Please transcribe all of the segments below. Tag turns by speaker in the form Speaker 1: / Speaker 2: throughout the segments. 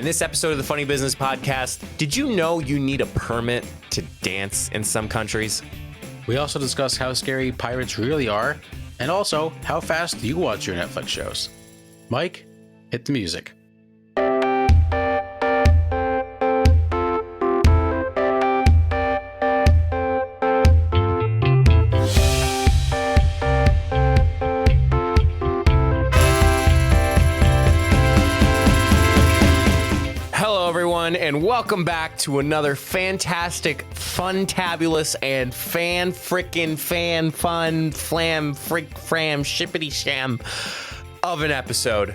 Speaker 1: In this episode of the Funny Business Podcast, did you know you need a permit to dance in some countries?
Speaker 2: We also discuss how scary pirates really are, and also how fast you watch your Netflix shows. Mike, hit the music.
Speaker 1: And welcome back to another fantastic, fun-tabulous, and fan fun flam frick fram shippity sham of an episode,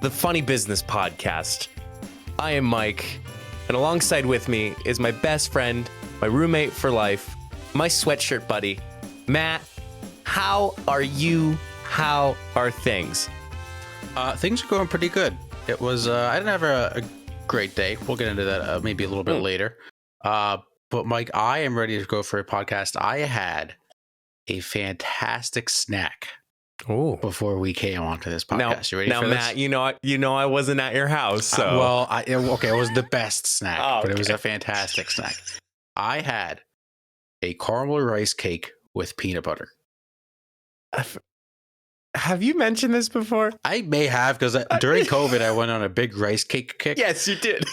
Speaker 1: the Funny Business Podcast. I am Mike, and alongside with me is my best friend, my roommate for life, my sweatshirt buddy, Matt. How are you? How are things?
Speaker 2: Things are going pretty good. It was, I didn't have a great day. We'll get into that maybe a little bit later. But Mike, I am ready to go for a podcast. I had a fantastic snack before we came onto this podcast. You ready for this?
Speaker 1: Matt, you know I wasn't at your house. So
Speaker 2: it was the best snack, but it was a fantastic snack. I had a caramel rice cake with peanut butter.
Speaker 1: Have you mentioned this before?
Speaker 2: I may have, because during COVID, I went on a big rice cake kick.
Speaker 1: Yes, you did.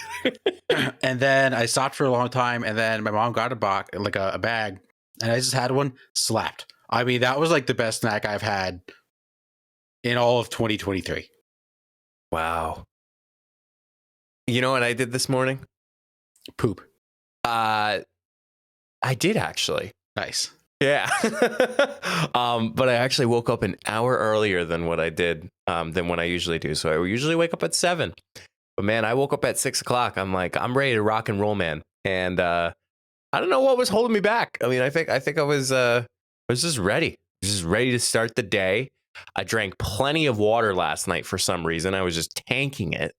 Speaker 2: And then I stopped for a long time, and then my mom got a bag, and I just had one, slapped. I mean, that was like the best snack I've had in all of 2023.
Speaker 1: Wow. You know what I did this morning?
Speaker 2: Poop.
Speaker 1: I did actually.
Speaker 2: Nice.
Speaker 1: Yeah. But I actually woke up an hour earlier than what I did, than what I usually do. So I usually wake up at 7. But man, I woke up at 6 o'clock. I'm like, I'm ready to rock and roll, man. And I don't know what was holding me back. I mean, I think I was just ready. Just ready to start the day. I drank plenty of water last night for some reason. I was just tanking it.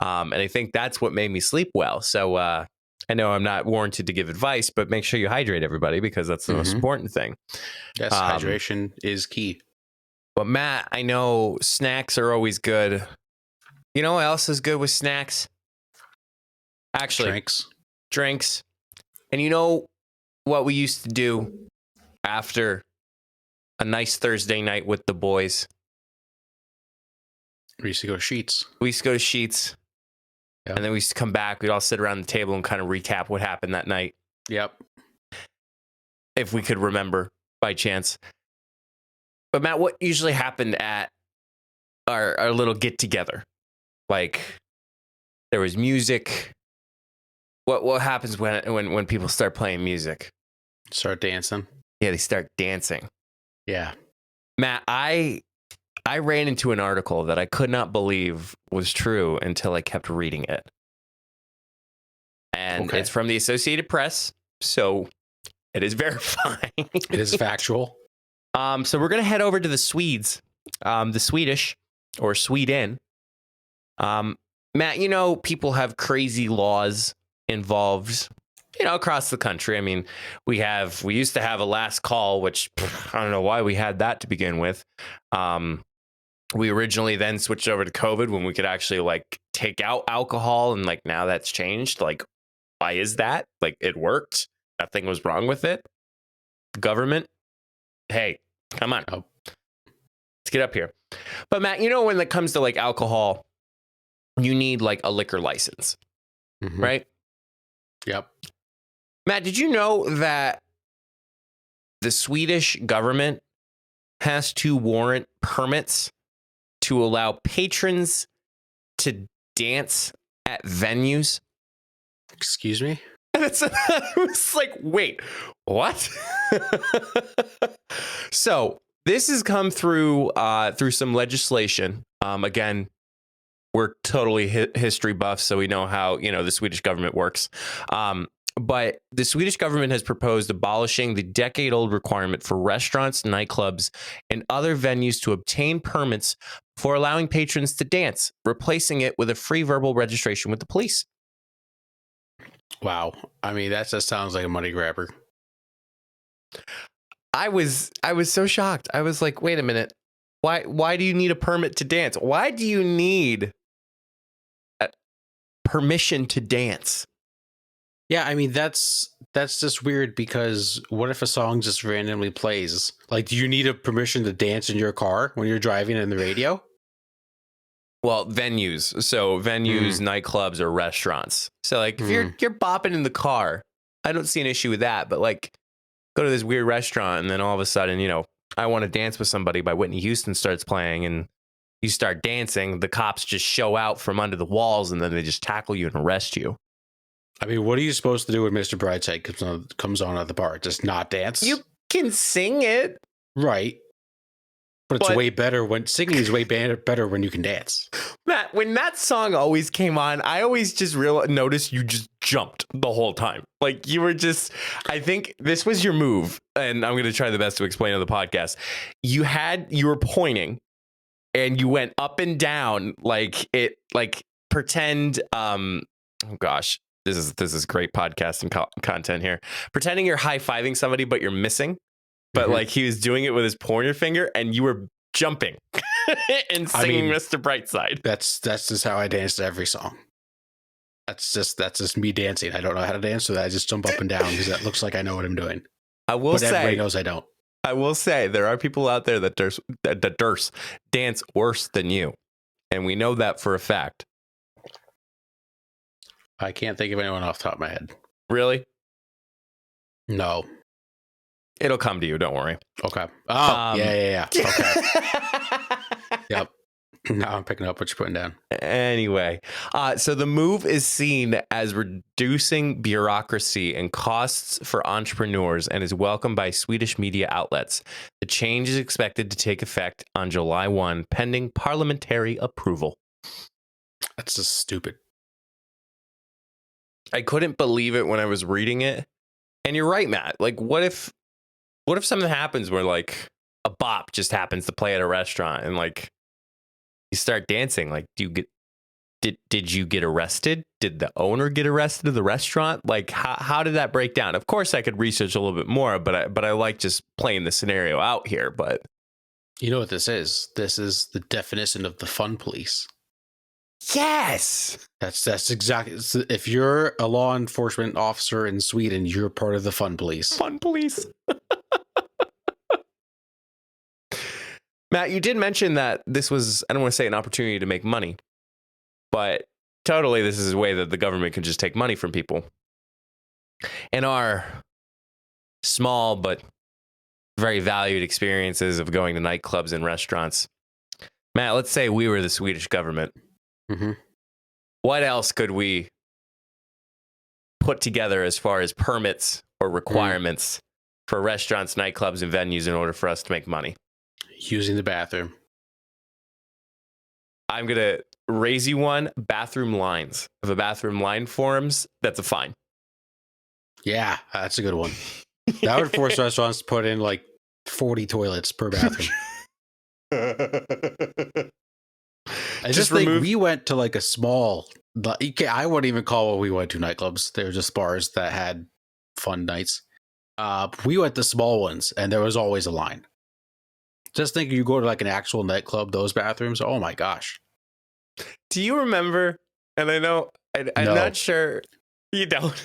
Speaker 1: And I think that's what made me sleep well. So I know I'm not warranted to give advice, but make sure you hydrate everybody, because that's the most important thing.
Speaker 2: Yes, hydration is key.
Speaker 1: But Matt, I know snacks are always good. You know what else is good with snacks? Actually, drinks. And you know what we used to do after a nice Thursday night with the boys?
Speaker 2: We used to go to Sheetz.
Speaker 1: Yep. And then we used to come back. We'd all sit around the table and kind of recap what happened that night.
Speaker 2: Yep.
Speaker 1: If we could remember by chance. But Matt, what usually happened at our little get together? Like, there was music. What happens when people start playing music?
Speaker 2: Start dancing.
Speaker 1: Yeah, they start dancing.
Speaker 2: Yeah.
Speaker 1: Matt, I ran into an article that I could not believe was true until I kept reading it. And It's from the Associated Press, so it is verified.
Speaker 2: It is factual.
Speaker 1: So we're going to head over to the Swedes, the Swedish or Sweden. Matt, you know, people have crazy laws involved, across the country. I mean, we used to have a last call, which I don't know why we had that to begin with. We originally then switched over to COVID when we could actually take out alcohol, and now that's changed. Why is that? It worked. Nothing was wrong with it. Government, hey, come on. Let's get up here. But Matt, when it comes to alcohol, you need a liquor license, right?
Speaker 2: Yep.
Speaker 1: Matt, did you know that the Swedish government has to warrant permits to allow patrons to dance at venues?
Speaker 2: Excuse me?
Speaker 1: And I was like, wait, what? So this has come through some legislation. Again, we're totally history buffs, so we know how the Swedish government works. But the Swedish government has proposed abolishing the decade-old requirement for restaurants, nightclubs, and other venues to obtain permits for allowing patrons to dance, replacing it with a free verbal registration with the police.
Speaker 2: Wow. I mean, that just sounds like a money grabber.
Speaker 1: I was so shocked. I was like, wait a minute. Why do you need a permit to dance? Why do you need permission to dance.
Speaker 2: Yeah, I mean that's just weird because what if a song just randomly plays? Like, do you need a permission to dance in your car when you're driving in the radio?
Speaker 1: Well, venues. So venues, nightclubs, or restaurants. So like if you're bopping in the car, I don't see an issue with that. But like go to this weird restaurant and then all of a sudden, I Want to Dance with Somebody by Whitney Houston starts playing and you start dancing, the cops just show out from under the walls and then they just tackle you and arrest you.
Speaker 2: I mean, what are you supposed to do when Mr. Brightside comes on at the bar? Just not dance?
Speaker 1: You can sing it.
Speaker 2: Right. But it's way better when singing is way better when you can dance.
Speaker 1: Matt, when that song always came on, I always just noticed you just jumped the whole time. Like you were just, I think this was your move. And I'm going to try the best to explain on the podcast. You were pointing and you went up and down like pretend, oh gosh. This is great podcasting content here. Pretending you're high-fiving somebody, but you're missing. But like he was doing it with his pointer finger, and you were jumping and singing Mr. Brightside.
Speaker 2: That's just how I dance to every song. That's just me dancing. I don't know how to dance, so I just jump up and down because that looks like I know what I'm doing. Everybody knows I don't.
Speaker 1: I will say there are people out there that dance worse than you, and we know that for a fact.
Speaker 2: I can't think of anyone off the top of my head.
Speaker 1: Really?
Speaker 2: No.
Speaker 1: It'll come to you. Don't worry.
Speaker 2: Okay. Oh, yeah. Okay. Yep. Now I'm picking up what you're putting down.
Speaker 1: Anyway, so the move is seen as reducing bureaucracy and costs for entrepreneurs and is welcomed by Swedish media outlets. The change is expected to take effect on July 1, pending parliamentary approval.
Speaker 2: That's just stupid.
Speaker 1: I couldn't believe it when I was reading it. And you're right, Matt. Like, what if something happens where like a bop just happens to play at a restaurant and like you start dancing? Like, did you get arrested? Did the owner get arrested of the restaurant? Like, how did that break down? Of course, I could research a little bit more, but I like just playing the scenario out here. But
Speaker 2: you know what this is? This is the definition of the fun police.
Speaker 1: Yes,
Speaker 2: that's exactly. If you're a law enforcement officer in Sweden, you're part of the fun police.
Speaker 1: Fun police. Matt, you did mention that this was, I don't want to say an opportunity to make money, but totally this is a way that the government can just take money from people. In our small but very valued experiences of going to nightclubs and restaurants, Matt, let's say we were the Swedish government.
Speaker 2: Mm-hmm.
Speaker 1: What else could we put together as far as permits or requirements for restaurants, nightclubs, and venues in order for us to make money?
Speaker 2: Using the bathroom.
Speaker 1: I'm going to raise you one. Bathroom lines. If a bathroom line forms, that's a fine.
Speaker 2: Yeah, that's a good one. That would force restaurants to put in like 40 toilets per bathroom. I just think we went to like a small, I wouldn't even call what we went to nightclubs. They were just bars that had fun nights. We went to small ones and there was always a line. Just think you go to like an actual nightclub, those bathrooms, oh my gosh.
Speaker 1: Do you remember? And I know, I'm not sure you don't.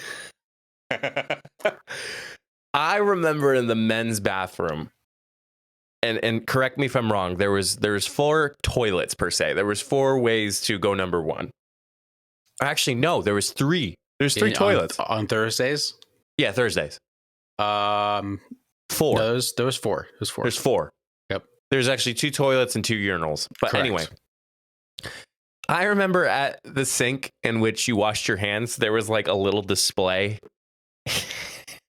Speaker 1: I remember in the men's bathroom, and correct me if I'm wrong, there's 4 toilets per se. There was 4 ways to go number 1. Actually, no, there was 3. There's 3 toilets.
Speaker 2: On Thursdays?
Speaker 1: Yeah, Thursdays.
Speaker 2: 4. No, there was 4. It was 4.
Speaker 1: There's 4.
Speaker 2: Yep.
Speaker 1: There's actually 2 toilets and 2 urinals. But
Speaker 2: correct.
Speaker 1: Anyway, I remember at the sink in which you washed your hands, there was like a little display.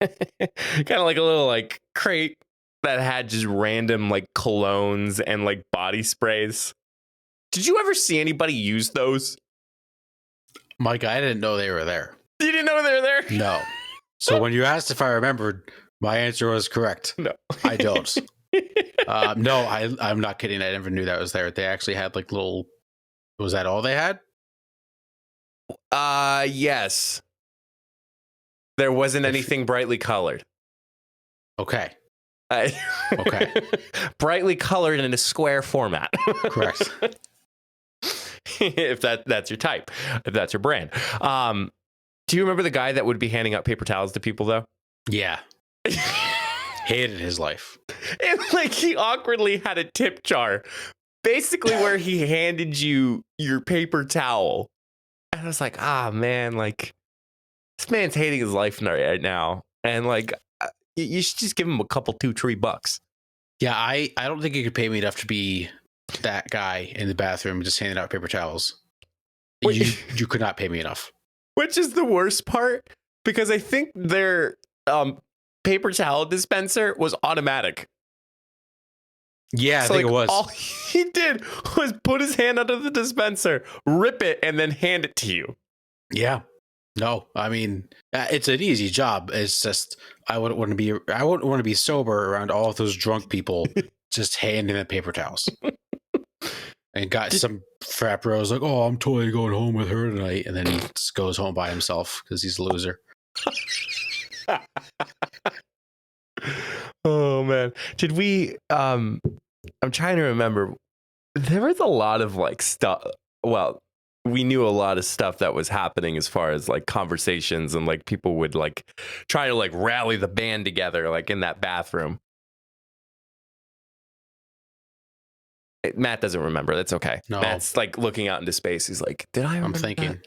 Speaker 1: Kind of like a little like crate that had just random like colognes and like body sprays. Did you ever see anybody use those?
Speaker 2: Mike, I didn't know they were there.
Speaker 1: You didn't know they were there?
Speaker 2: No. So when you asked if I remembered, my answer was correct.
Speaker 1: No,
Speaker 2: I don't. No, I'm not kidding. I never knew that was there. They actually had like little. Was that all they had?
Speaker 1: Yes. There wasn't anything brightly colored.
Speaker 2: Okay.
Speaker 1: Okay. Brightly colored in a square format.
Speaker 2: Correct.
Speaker 1: if that's your type, if that's your brand. Do you remember the guy that would be handing out paper towels to people though?
Speaker 2: Yeah. Hated his life.
Speaker 1: And like he awkwardly had a tip jar, basically where he handed you your paper towel. And I was like, man, like this man's hating his life right now. And like, you should just give him a couple $2-3.
Speaker 2: Yeah, I don't think you could pay me enough to be that guy in the bathroom just handing out paper towels. You could not pay me enough.
Speaker 1: Which is the worst part, because I think their paper towel dispenser was automatic.
Speaker 2: Yeah,
Speaker 1: So
Speaker 2: I think it was.
Speaker 1: All he did was put his hand under the dispenser, rip it, and then hand it to you.
Speaker 2: Yeah. No, I mean, it's an easy job. It's just I wouldn't want to be sober around all of those drunk people just handing them paper towels. And got some frat bros like, oh, I'm totally going home with her tonight, and then he just goes home by himself because he's a loser.
Speaker 1: Oh man, did we? I'm trying to remember. There was a lot of like stuff. Well, we knew a lot of stuff that was happening as far as like conversations, and like people would like try to like rally the band together, like in that bathroom. Matt doesn't remember. That's okay.
Speaker 2: No.
Speaker 1: Matt's like looking out into space. He's like, did I remember?
Speaker 2: I'm thinking.
Speaker 1: That?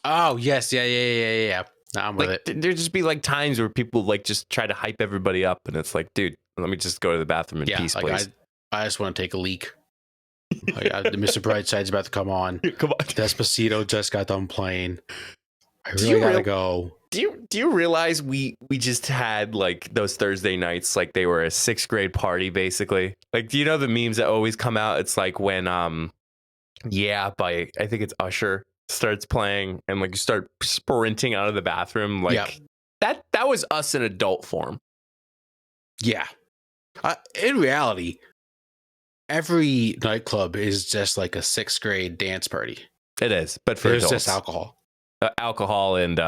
Speaker 2: Oh yes, yeah. Nah, I'm with
Speaker 1: Like,
Speaker 2: it.
Speaker 1: there'd just be like times where people like just try to hype everybody up, and it's like, dude, let me just go to the bathroom in peace,
Speaker 2: like
Speaker 1: please.
Speaker 2: I just want to take a leak. Mr. Brightside's about to come on.
Speaker 1: Come on.
Speaker 2: Despacito just got done playing. I really gotta go.
Speaker 1: Do you realize we just had like those Thursday nights like they were a 6th grade party basically? Like, do you know the memes that always come out? It's like when by I think it's Usher starts playing and like you start sprinting out of the bathroom like that was us in adult form.
Speaker 2: Yeah. In reality, every nightclub is just like a 6th grade dance party.
Speaker 1: It is, but for
Speaker 2: there's
Speaker 1: adults.
Speaker 2: just
Speaker 1: Alcohol and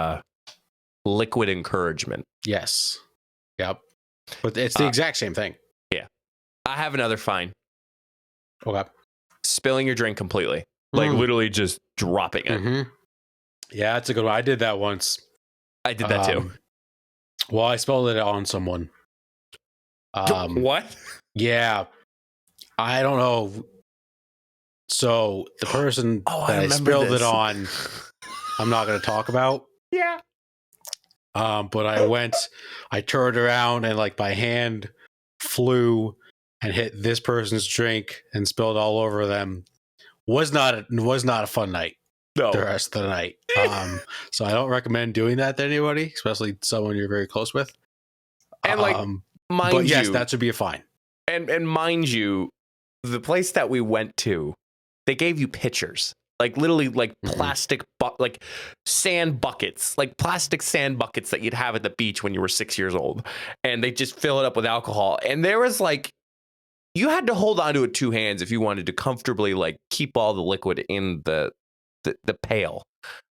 Speaker 1: liquid encouragement.
Speaker 2: Yes. Yep. But it's the exact same thing.
Speaker 1: Yeah. I have another fine.
Speaker 2: Okay.
Speaker 1: Spilling your drink completely. Like literally just dropping it.
Speaker 2: Mm-hmm. Yeah, that's a good one. I did that once.
Speaker 1: I did that too.
Speaker 2: Well, I spilled it on someone.
Speaker 1: What?
Speaker 2: Yeah. I don't know. So the person that I spilled it on, I'm not going to talk about.
Speaker 1: Yeah.
Speaker 2: But I turned around and like my hand flew and hit this person's drink and spilled all over them. Was not a fun night.
Speaker 1: No.
Speaker 2: The rest of the night. So I don't recommend doing that to anybody, especially someone you're very close with.
Speaker 1: And like,
Speaker 2: but yes, that should be a fine.
Speaker 1: And mind you, the place that we went to, they gave you pitchers. Like literally like plastic, like sand buckets, like plastic sand buckets that you'd have at the beach when you were 6 years old. And they just fill it up with alcohol. And there was like, you had to hold onto it 2 hands if you wanted to comfortably like keep all the liquid in the pail.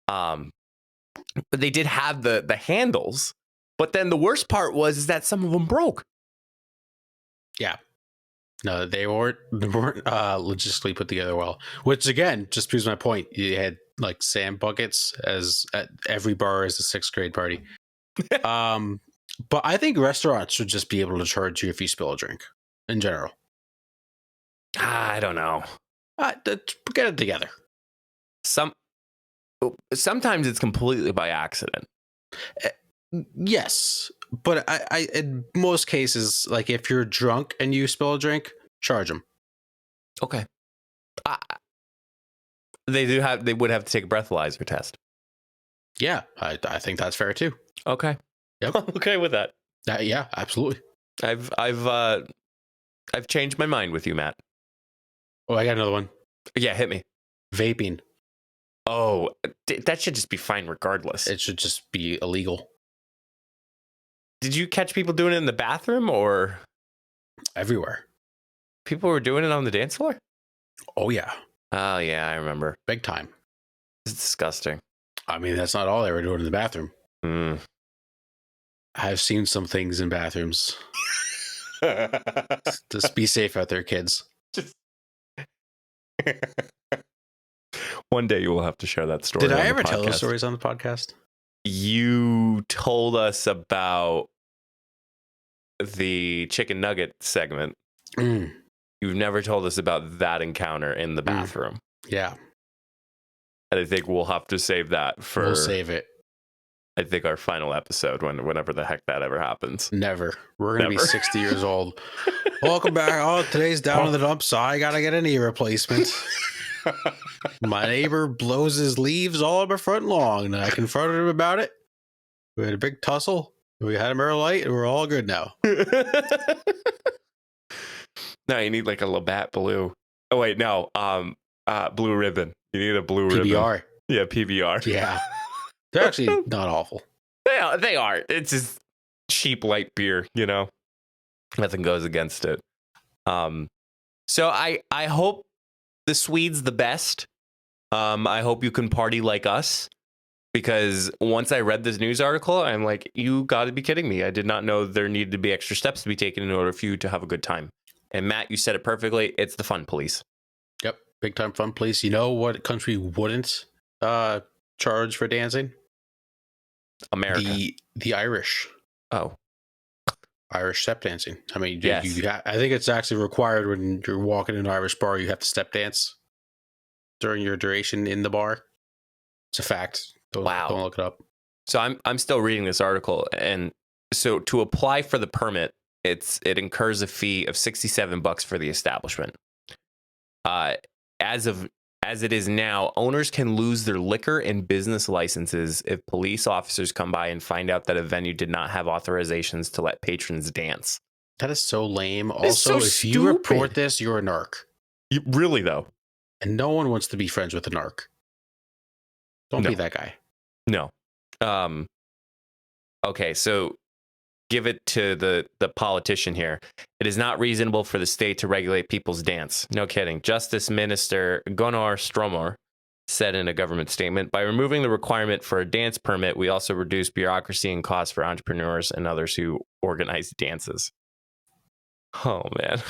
Speaker 1: But they did have the handles. But then the worst part is that some of them broke.
Speaker 2: Yeah. No, they weren't logistically put together well. Which again just proves my point. You had like sand buckets as at every bar is a 6th grade party. But I think restaurants should just be able to charge you if you spill a drink in general.
Speaker 1: I don't know.
Speaker 2: Get it together.
Speaker 1: Sometimes it's completely by accident.
Speaker 2: Yes, but I in most cases, like if you're drunk and you spill a drink, charge them.
Speaker 1: Okay. They would have to take a breathalyzer test.
Speaker 2: Yeah, I think that's fair too.
Speaker 1: Okay.
Speaker 2: Yep.
Speaker 1: Okay with that.
Speaker 2: Yeah, absolutely.
Speaker 1: I've changed my mind with you, Matt.
Speaker 2: Oh, I got another one.
Speaker 1: Yeah, hit me.
Speaker 2: Vaping.
Speaker 1: Oh, that should just be fine regardless.
Speaker 2: It should just be illegal.
Speaker 1: Did you catch people doing it in the bathroom or
Speaker 2: everywhere?
Speaker 1: People were doing it on the dance floor?
Speaker 2: Oh, yeah.
Speaker 1: Oh, yeah, I remember.
Speaker 2: Big time.
Speaker 1: It's disgusting.
Speaker 2: I mean, that's not all they were doing in the bathroom.
Speaker 1: Mm.
Speaker 2: I've seen some things in bathrooms. Just be safe out there, kids.
Speaker 1: One day you will have to share that story.
Speaker 2: Did
Speaker 1: on
Speaker 2: I
Speaker 1: the
Speaker 2: ever tell those
Speaker 1: podcast.
Speaker 2: stories on the podcast?
Speaker 1: You told us about the chicken nugget segment.
Speaker 2: Mm,
Speaker 1: You've never told us about that encounter in the bathroom.
Speaker 2: yeah,
Speaker 1: And I think we'll have to save that for,
Speaker 2: we'll save it.
Speaker 1: I think, our final episode, whenever the heck that ever happens.
Speaker 2: Never. We're going to be
Speaker 1: Never.
Speaker 2: 60 years old. Welcome back. Oh, today's down in the dump, so I got to get a knee replacement. My neighbor blows his leaves all over front lawn, and I confronted him about it. We had a big tussle. We had a Miller Lite, and we're all good now.
Speaker 1: No, you need like a Labatt Blue. Oh wait, no. Blue Ribbon. You need a blue ribbon.
Speaker 2: PBR.
Speaker 1: Yeah, PBR.
Speaker 2: Yeah. They're actually not awful.
Speaker 1: They are. It's just cheap light beer, you know. Nothing goes against it. So I hope the Swede's the best. I hope you can party like us, because once I read this news article, I'm like, you got to be kidding me. I did not know there needed to be extra steps to be taken in order for you to have a good time. And Matt, you said it perfectly. It's the fun police.
Speaker 2: Yep. Big time fun police. You know what country wouldn't charge for dancing?
Speaker 1: America.
Speaker 2: The Irish.
Speaker 1: Oh.
Speaker 2: Irish step dancing. I mean,
Speaker 1: Yes.
Speaker 2: I think it's actually required when you're walking in an Irish bar, you have to step dance during your duration in the bar. It's a fact. Don't look it up.
Speaker 1: So I'm still reading this article, and so to apply for the permit, it incurs a fee of $67 for the establishment. As it is now, owners can lose their liquor and business licenses if police officers come by and find out that a venue did not have authorizations to let patrons dance.
Speaker 2: That is so lame.
Speaker 1: It's
Speaker 2: Also,
Speaker 1: so
Speaker 2: if you report
Speaker 1: stupid.
Speaker 2: this, you're a narc.
Speaker 1: Really though?
Speaker 2: And no one wants to be friends with a narc. Don't
Speaker 1: No.
Speaker 2: be that guy.
Speaker 1: No. Okay, so give it to the politician here. It is not reasonable for the state to regulate people's dance. No kidding. Justice Minister Gunnar Strömmer said in a government statement, by removing the requirement for a dance permit, we also reduce bureaucracy and costs for entrepreneurs and others who organize dances. Oh, man.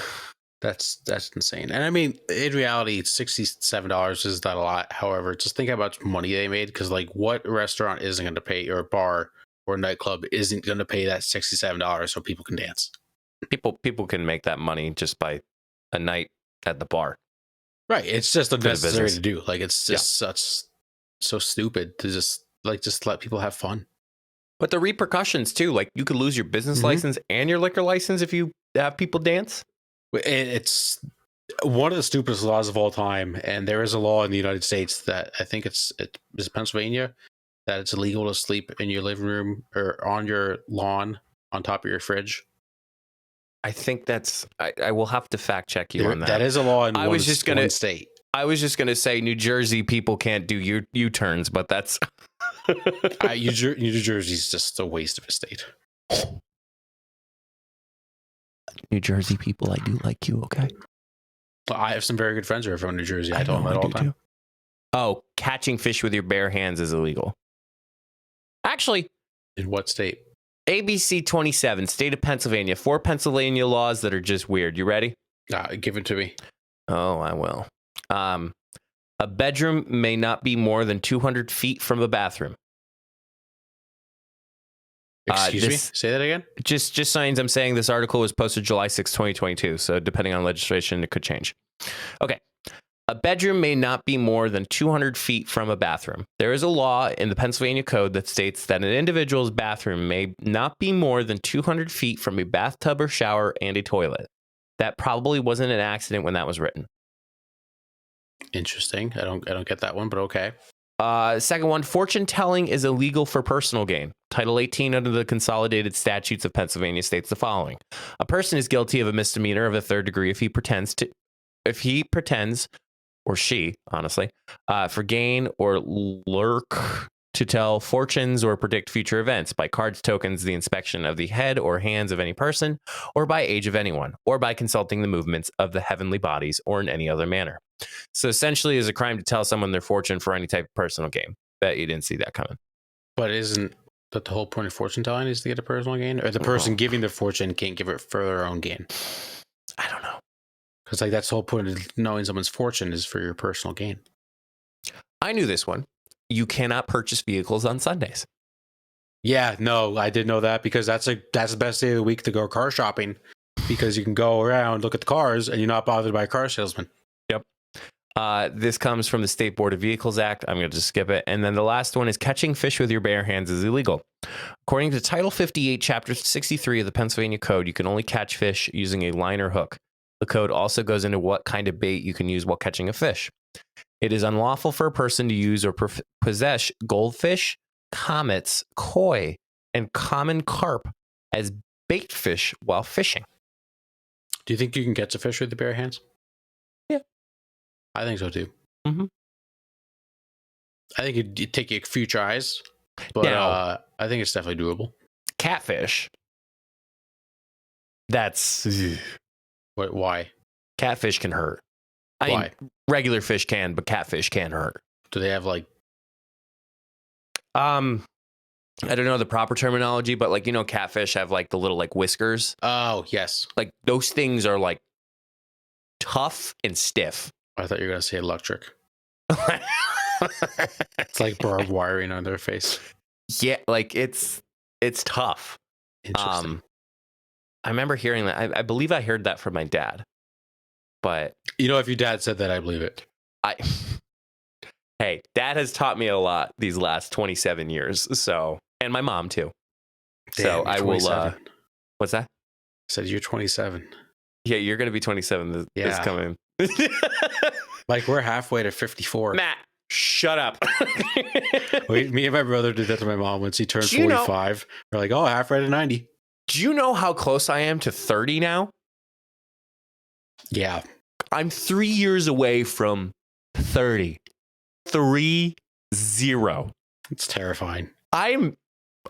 Speaker 2: That's insane. And I mean, in reality, $67 is not a lot. However, just think how much money they made, because like, what restaurant isn't going to pay, or a bar or a nightclub isn't going to pay that $67 so people can dance?
Speaker 1: People can make that money just by a night at the bar.
Speaker 2: Right. It's just unnecessary
Speaker 1: business.
Speaker 2: to do. Like, it's just so stupid to just let people have fun.
Speaker 1: But the repercussions too, like you could lose your business license and your liquor license if you have people dance.
Speaker 2: It's one of the stupidest laws of all time, and there is a law in the United States that I think it is Pennsylvania, that it's illegal to sleep in your living room or on your lawn on top of your fridge.
Speaker 1: I think that's. I will have to fact check you on that.
Speaker 2: That is a law in one state.
Speaker 1: I was just gonna say New Jersey people can't do U-turns, but that's.
Speaker 2: New Jersey's just a waste of a state.
Speaker 1: New Jersey people, I do like you. Okay.
Speaker 2: I have some very good friends who are from New Jersey. I tell them that all the time.
Speaker 1: Too. Oh, catching fish with your bare hands is illegal. Actually,
Speaker 2: In what state?
Speaker 1: ABC 27, state of Pennsylvania. 4 Pennsylvania laws that are just weird. You ready?
Speaker 2: Give it to me.
Speaker 1: Oh, I will. A bedroom may not be more than 200 feet from a bathroom.
Speaker 2: Excuse me? Say that again?
Speaker 1: Just signs. I'm saying this article was posted July 6, 2022. So depending on legislation, it could change. Okay. A bedroom may not be more than 200 feet from a bathroom. There is a law in the Pennsylvania Code that states that an individual's bathroom may not be more than 200 feet from a bathtub or shower and a toilet. That probably wasn't an accident when that was written.
Speaker 2: Interesting. I don't get that one, but okay.
Speaker 1: Second one, fortune telling is illegal for personal gain. Title 18 under the Consolidated Statutes of Pennsylvania states the following. A person is guilty of a misdemeanor of the third degree if he pretends, or she, honestly, for gain or lurk to tell fortunes or predict future events by cards, tokens, the inspection of the head or hands of any person, or by age of anyone, or by consulting the movements of the heavenly bodies, or in any other manner. So essentially, it's a crime to tell someone their fortune for any type of personal gain. Bet you didn't see that coming.
Speaker 2: But isn't that the whole point of fortune telling, is to get a personal gain? Or the person giving the fortune can't give it for their own gain?
Speaker 1: I don't know.
Speaker 2: Because like that's the whole point of knowing someone's fortune is for your personal gain.
Speaker 1: I knew this one. You cannot purchase vehicles on Sundays.
Speaker 2: Yeah, no, I did know that because that's the best day of the week to go car shopping because you can go around, look at the cars, and you're not bothered by a car salesman.
Speaker 1: Yep. This comes from the State Board of Vehicles Act. I'm going to just skip it. And then the last one is catching fish with your bare hands is illegal. According to Title 58, Chapter 63 of the Pennsylvania Code, you can only catch fish using a line or hook. The code also goes into what kind of bait you can use while catching a fish. It is unlawful for a person to use or possess goldfish, comets, koi, and common carp as bait fish while fishing.
Speaker 2: Do you think you can catch a fish with the bare hands?
Speaker 1: Yeah.
Speaker 2: I think so too.
Speaker 1: Mm-hmm.
Speaker 2: I think it'd take you a few tries, but
Speaker 1: Now,
Speaker 2: I think it's definitely doable.
Speaker 1: Catfish. That's...
Speaker 2: Why?
Speaker 1: Catfish can hurt. I
Speaker 2: Why?
Speaker 1: mean, regular fish can, but catfish can hurt.
Speaker 2: Do they have like...
Speaker 1: I don't know the proper terminology, but like, you know, catfish have like the little like whiskers.
Speaker 2: Oh, yes.
Speaker 1: Like those things are like tough and stiff.
Speaker 2: I thought you were going to say electric. It's like barbed wiring on their face.
Speaker 1: Yeah, like it's tough.
Speaker 2: Interesting.
Speaker 1: I remember hearing that. I believe I heard that from my dad. But
Speaker 2: you know, if your dad said that, I believe it.
Speaker 1: Hey, dad has taught me a lot these last 27 years. So, and my mom too.
Speaker 2: Damn,
Speaker 1: so I will. What's that?
Speaker 2: I said you're 27.
Speaker 1: Yeah, you're gonna be 27 this coming.
Speaker 2: Like we're halfway to 54.
Speaker 1: Matt, shut up.
Speaker 2: Wait, me and my brother did that to my mom when she turned 45. We're like, oh, halfway to 90.
Speaker 1: Do you know how close I am to 30 now?
Speaker 2: Yeah.
Speaker 1: I'm 3 years away from 30. 3-0.
Speaker 2: It's terrifying.
Speaker 1: I'm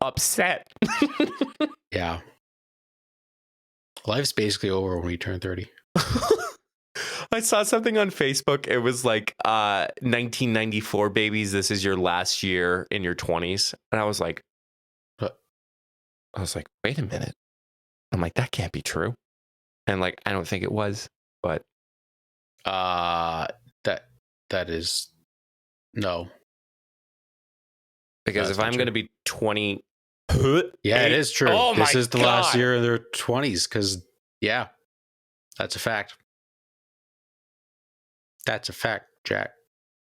Speaker 1: upset.
Speaker 2: Yeah. Life's basically over when we turn 30.
Speaker 1: I saw something on Facebook. It was like 1994 babies. This is your last year in your 20s. And I was like, wait a minute. I'm like, that can't be true. And like, I don't think it was, but
Speaker 2: that is no.
Speaker 1: Because if I'm going to be 20,
Speaker 2: yeah, it is true.
Speaker 1: Oh
Speaker 2: this
Speaker 1: my
Speaker 2: is the
Speaker 1: God.
Speaker 2: last year of their 20s because yeah, that's a fact. That's a fact, Jack.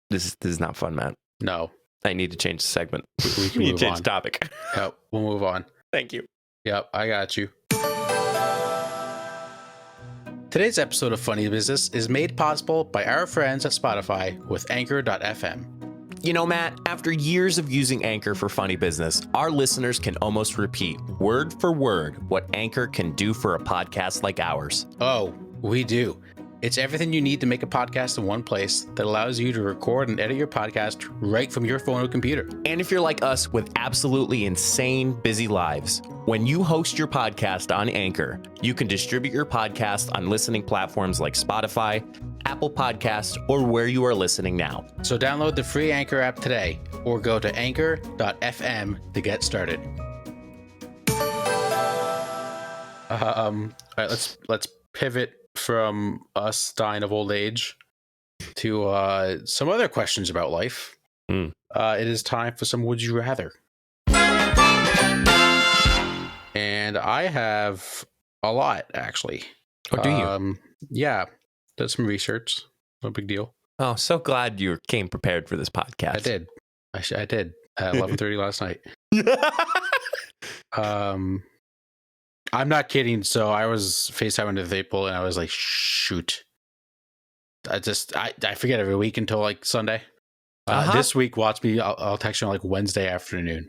Speaker 1: This is not fun, man.
Speaker 2: No.
Speaker 1: I need to change the segment.
Speaker 2: We can
Speaker 1: need
Speaker 2: move
Speaker 1: to change
Speaker 2: on.
Speaker 1: the topic.
Speaker 2: Yep, we'll move on.
Speaker 1: Thank you.
Speaker 2: Yep, I got you. Today's episode of Funny Business is made possible by our friends at Spotify with Anchor.fm.
Speaker 1: You know, Matt, after years of using Anchor for Funny Business, our listeners can almost repeat word for word what Anchor can do for a podcast like ours.
Speaker 2: Oh, we do. It's everything you need to make a podcast in one place that allows you to record and edit your podcast right from your phone or computer.
Speaker 1: And if you're like us with absolutely insane busy lives, when you host your podcast on Anchor, you can distribute your podcast on listening platforms like Spotify, Apple Podcasts, or where you are listening now.
Speaker 2: So download the free Anchor app today or go to anchor.fm to get started. All right, let's pivot from us dying of old age to some other questions about life. It is time for some Would You Rather. And I have a lot, actually.
Speaker 1: Oh, do you?
Speaker 2: Yeah, did some research. No big deal.
Speaker 1: Oh, so glad you came prepared for this podcast.
Speaker 2: I did. I did at 11:30 last night. I'm not kidding. So I was FaceTiming with April and I was like, shoot. I forget every week until like Sunday. This week, watch me. I'll text you on like Wednesday afternoon.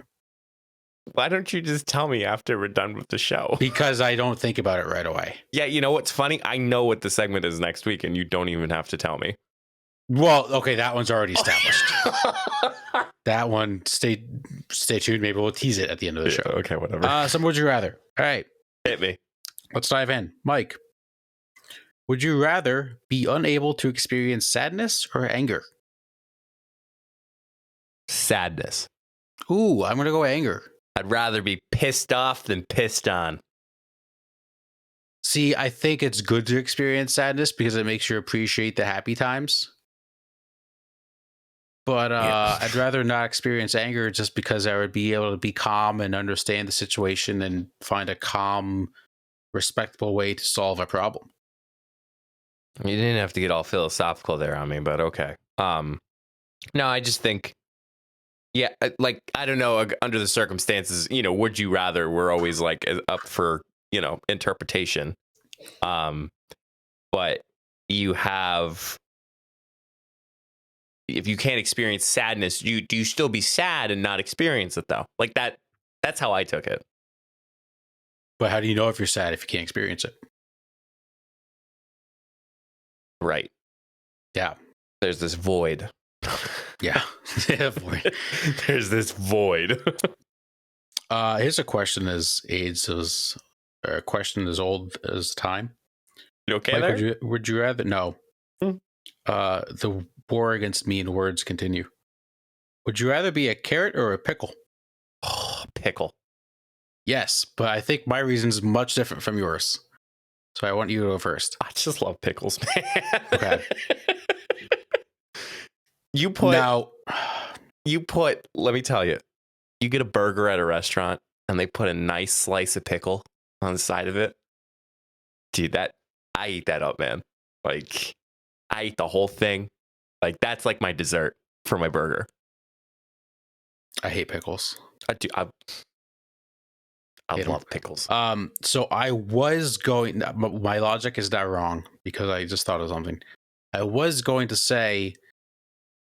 Speaker 1: Why don't you just tell me after we're done with the show?
Speaker 2: Because I don't think about it right away.
Speaker 1: Yeah, you know what's funny? I know what the segment is next week and you don't even have to tell me.
Speaker 2: Well, okay, that one's already established. That one, stay tuned. Maybe we'll tease it at the end of the show.
Speaker 1: Okay, whatever.
Speaker 2: Some Would You Rather. All right.
Speaker 1: Hit me.
Speaker 2: Let's dive in. Mike, would you rather be unable to experience sadness or anger?
Speaker 1: Sadness.
Speaker 2: Ooh, I'm going to go anger.
Speaker 1: I'd rather be pissed off than pissed on.
Speaker 2: See, I think it's good to experience sadness because it makes you appreciate the happy times. But
Speaker 1: Yeah.
Speaker 2: I'd rather not experience anger just because I would be able to be calm and understand the situation and find a calm, respectable way to solve a problem.
Speaker 1: You didn't have to get all philosophical there on me, but okay. No, I just think, yeah, like, I don't know, under the circumstances, would you rather, we're always like up for, interpretation. But you have, if you can't experience sadness, do you still be sad and not experience it though? Like that's how I took it.
Speaker 2: But how do you know if you're sad if you can't experience it?
Speaker 1: Right.
Speaker 2: Yeah.
Speaker 1: There's this void.
Speaker 2: Yeah. Void.
Speaker 1: There's this void.
Speaker 2: Here's a question as a question as old as time.
Speaker 1: You okay
Speaker 2: Mike,
Speaker 1: there?
Speaker 2: would you rather? No.
Speaker 1: Hmm.
Speaker 2: The war against mean words continue. Would you rather be a carrot or a pickle?
Speaker 1: Oh, pickle.
Speaker 2: Yes, but I think my reason is much different from yours. So I want you to go first.
Speaker 1: I just love pickles, man.
Speaker 2: Okay.
Speaker 1: You put,
Speaker 2: Now,
Speaker 1: let me tell you, you get a burger at a restaurant and they put a nice slice of pickle on the side of it. Dude, I eat that up, man. Like, I eat the whole thing. Like, that's like my dessert for my burger.
Speaker 2: I hate pickles.
Speaker 1: I
Speaker 2: Hate 'em.
Speaker 1: love pickles.
Speaker 2: So I was going, my logic is not wrong because I just thought of something. I was going to say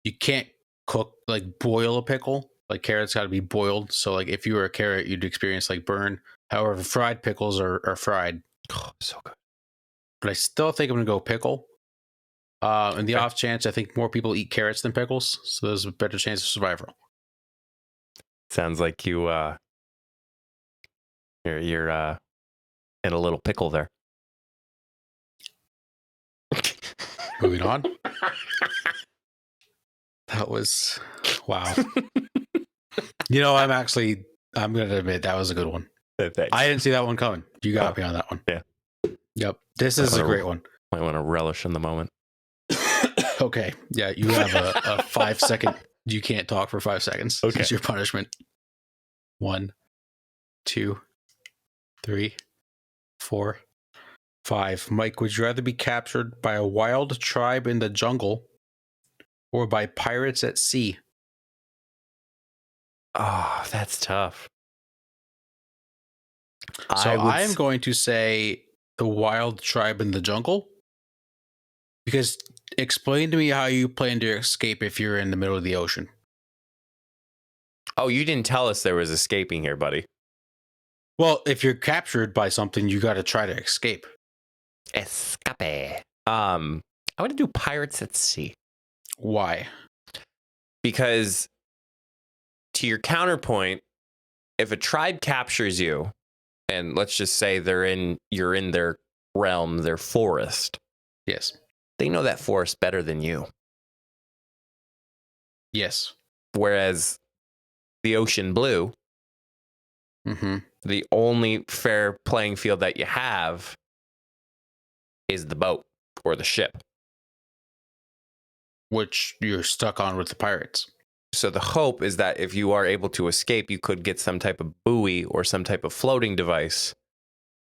Speaker 2: you can't cook, like boil a pickle. Like carrots got to be boiled. So like if you were a carrot, you'd experience like burn. However, fried pickles are fried.
Speaker 1: Oh, so good.
Speaker 2: But I still think I'm going to go pickle. In the
Speaker 1: Okay.
Speaker 2: off chance, I think more people eat carrots than pickles. So there's a better chance of survival.
Speaker 1: Sounds like you're in a little pickle there.
Speaker 2: Moving on. That was, wow. I'm going to admit that was a good one.
Speaker 1: Thanks.
Speaker 2: I didn't see that one coming. You got me on that one.
Speaker 1: Yeah.
Speaker 2: Yep. This is a great one.
Speaker 1: Might want to relish in the moment.
Speaker 2: Okay. Yeah. You have a 5 second. You can't talk for 5 seconds.
Speaker 1: Okay.
Speaker 2: It's your punishment. 1, 2, 3, 4, 5. Mike, would you rather be captured by a wild tribe in the jungle or by pirates at sea?
Speaker 1: Oh, that's tough.
Speaker 2: So I am going to say the wild tribe in the jungle. Because explain to me how you plan to escape if you're in the middle of the ocean.
Speaker 1: Oh, you didn't tell us there was escaping here, buddy.
Speaker 2: Well, if you're captured by something, you got to try to escape.
Speaker 1: Escape. I want to do pirates at sea.
Speaker 2: Why?
Speaker 1: Because to your counterpoint, if a tribe captures you, and let's just say you're in their realm, their forest,
Speaker 2: Yes.
Speaker 1: they know that forest better than you.
Speaker 2: Yes.
Speaker 1: Whereas the ocean blue,
Speaker 2: Mm-hmm.
Speaker 1: the only fair playing field that you have is the boat or the ship.
Speaker 2: Which you're stuck on with the pirates.
Speaker 1: So the hope is that if you are able to escape, you could get some type of buoy or some type of floating device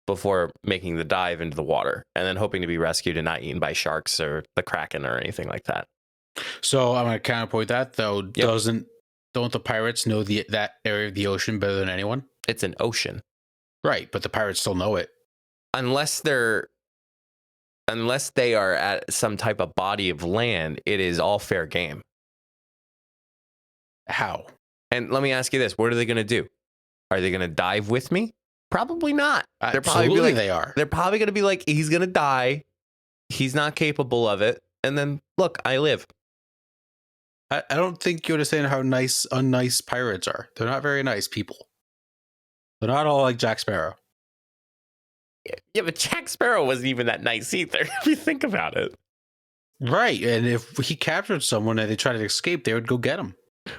Speaker 1: before making the dive into the water, and then hoping to be rescued and not eaten by sharks or the Kraken or anything like that.
Speaker 2: So I'm going to counterpoint that, though.
Speaker 1: Yep.
Speaker 2: Don't the pirates know that area of the ocean better than anyone?
Speaker 1: It's an ocean.
Speaker 2: Right, but the pirates still know it.
Speaker 1: Unless they are at some type of body of land, it is all fair game.
Speaker 2: How?
Speaker 1: And let me ask you this: what are they going to do? Are they going to dive with me? Probably not. They're probably
Speaker 2: Absolutely,
Speaker 1: like,
Speaker 2: they are.
Speaker 1: They're probably going to be like, he's going to die. He's not capable of it. And then, look, I live.
Speaker 2: I don't think you understand how unnice pirates are. They're not very nice people. They're not all like Jack Sparrow.
Speaker 1: Yeah, but Jack Sparrow wasn't even that nice either, if you think about it.
Speaker 2: Right, and if he captured someone and they tried to escape, they would go get him.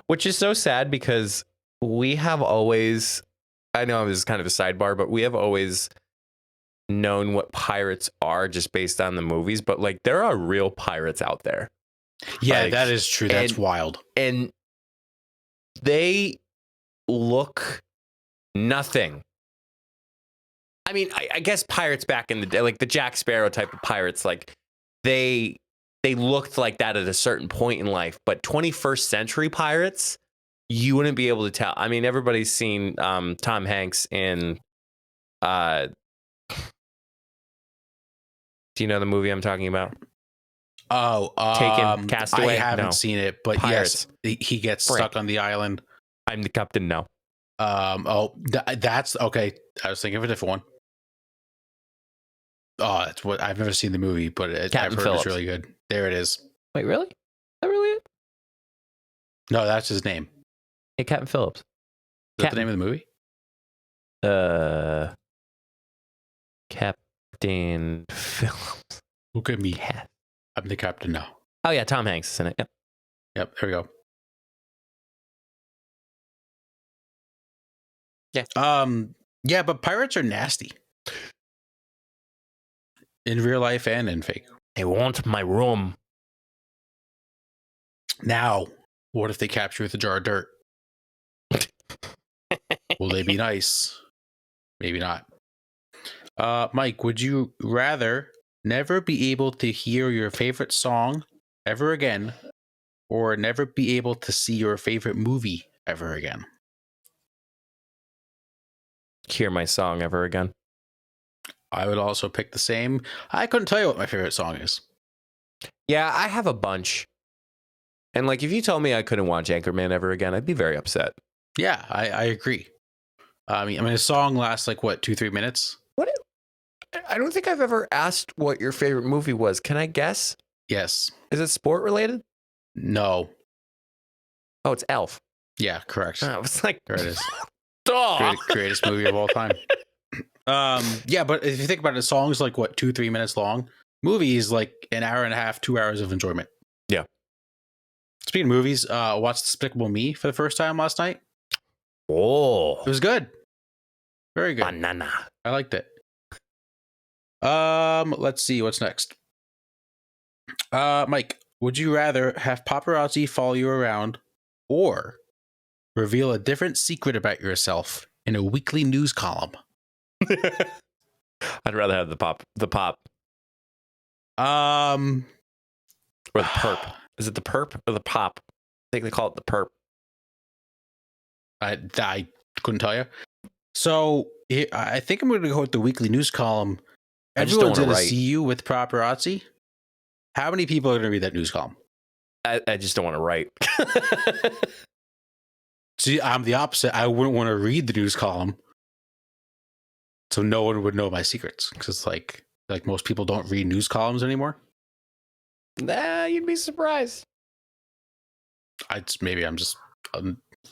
Speaker 1: Which is so sad because we have always, I know this is kind of a sidebar, but we have always known what pirates are just based on the movies, but like there are real pirates out there.
Speaker 2: Yeah,
Speaker 1: Like,
Speaker 2: that is true. That's wild.
Speaker 1: And they look nothing. I mean, I guess pirates back in the day, like the Jack Sparrow type of pirates, like they looked like that at a certain point in life. But 21st century pirates, you wouldn't be able to tell. I mean, everybody's seen Tom Hanks in. Do you know the movie I'm talking about?
Speaker 2: Oh,
Speaker 1: Taken, Castaway?
Speaker 2: I haven't
Speaker 1: No.
Speaker 2: seen it, but
Speaker 1: Pirates.
Speaker 2: yes, he gets
Speaker 1: Frick.
Speaker 2: stuck on the island.
Speaker 1: I'm the captain now.
Speaker 2: That's okay. I was thinking of a different one. Oh, that's what I've never seen the movie, but I've heard
Speaker 1: Phillips.
Speaker 2: it's really good. There it is.
Speaker 1: Wait, really? Is that really it?
Speaker 2: No, that's his name.
Speaker 1: Hey, Captain Phillips.
Speaker 2: Is that the name of the movie?
Speaker 1: Captain Phillips.
Speaker 2: Look at me.
Speaker 1: Yeah.
Speaker 2: I'm the captain now.
Speaker 1: Oh yeah, Tom Hanks is in it. Yep.
Speaker 2: Yep, there we go.
Speaker 1: Yeah.
Speaker 2: Yeah, but pirates are nasty. In real life and in fake.
Speaker 1: They want my room.
Speaker 2: Now, what if they capture you with a jar of dirt? Will they be nice? Maybe not. Mike, would you rather never be able to hear your favorite song ever again, or never be able to see your favorite movie ever again?
Speaker 1: Hear my song ever again.
Speaker 2: I would also pick the same. I couldn't tell you what my favorite song is.
Speaker 1: Yeah, I have a bunch. And like, if you told me I couldn't watch Anchorman ever again, I'd be very upset.
Speaker 2: Yeah, I agree. I mean, a song lasts like what, 2-3 minutes?
Speaker 1: What? I don't think I've ever asked what your favorite movie was. Can I guess?
Speaker 2: Yes.
Speaker 1: Is it sport related?
Speaker 2: No.
Speaker 1: Oh, it's Elf.
Speaker 2: Yeah, correct.
Speaker 1: I was like,
Speaker 2: There it is.
Speaker 1: duh.
Speaker 2: Greatest movie of all time. Yeah, but if you think about it, songs like what, 2-3 minutes long. Movies like an hour and a half, 2 hours of enjoyment.
Speaker 1: Yeah.
Speaker 2: Speaking of movies, I watched Despicable Me for the first time last night.
Speaker 1: Oh,
Speaker 2: It was good. Very good.
Speaker 1: banana.
Speaker 2: I liked it. Let's see what's next. Mike, would you rather have paparazzi follow you around or reveal a different secret about yourself in a weekly news column?
Speaker 1: I'd rather have the pop
Speaker 2: Um,
Speaker 1: or the perp. Is it the perp or the pop? I think they call it the perp.
Speaker 2: I couldn't tell you. So I think I'm going to go with the weekly news column.
Speaker 1: I just don't
Speaker 2: Everyone's
Speaker 1: wanna
Speaker 2: going to
Speaker 1: write.
Speaker 2: see you with paparazzi. How many people are going to read that news column?
Speaker 1: I just don't want to write.
Speaker 2: See, I'm the opposite. I wouldn't want to read the news column, so no one would know my secrets. Because it's like most people don't read news columns anymore.
Speaker 1: Nah, you'd be surprised.
Speaker 2: Maybe I'm just a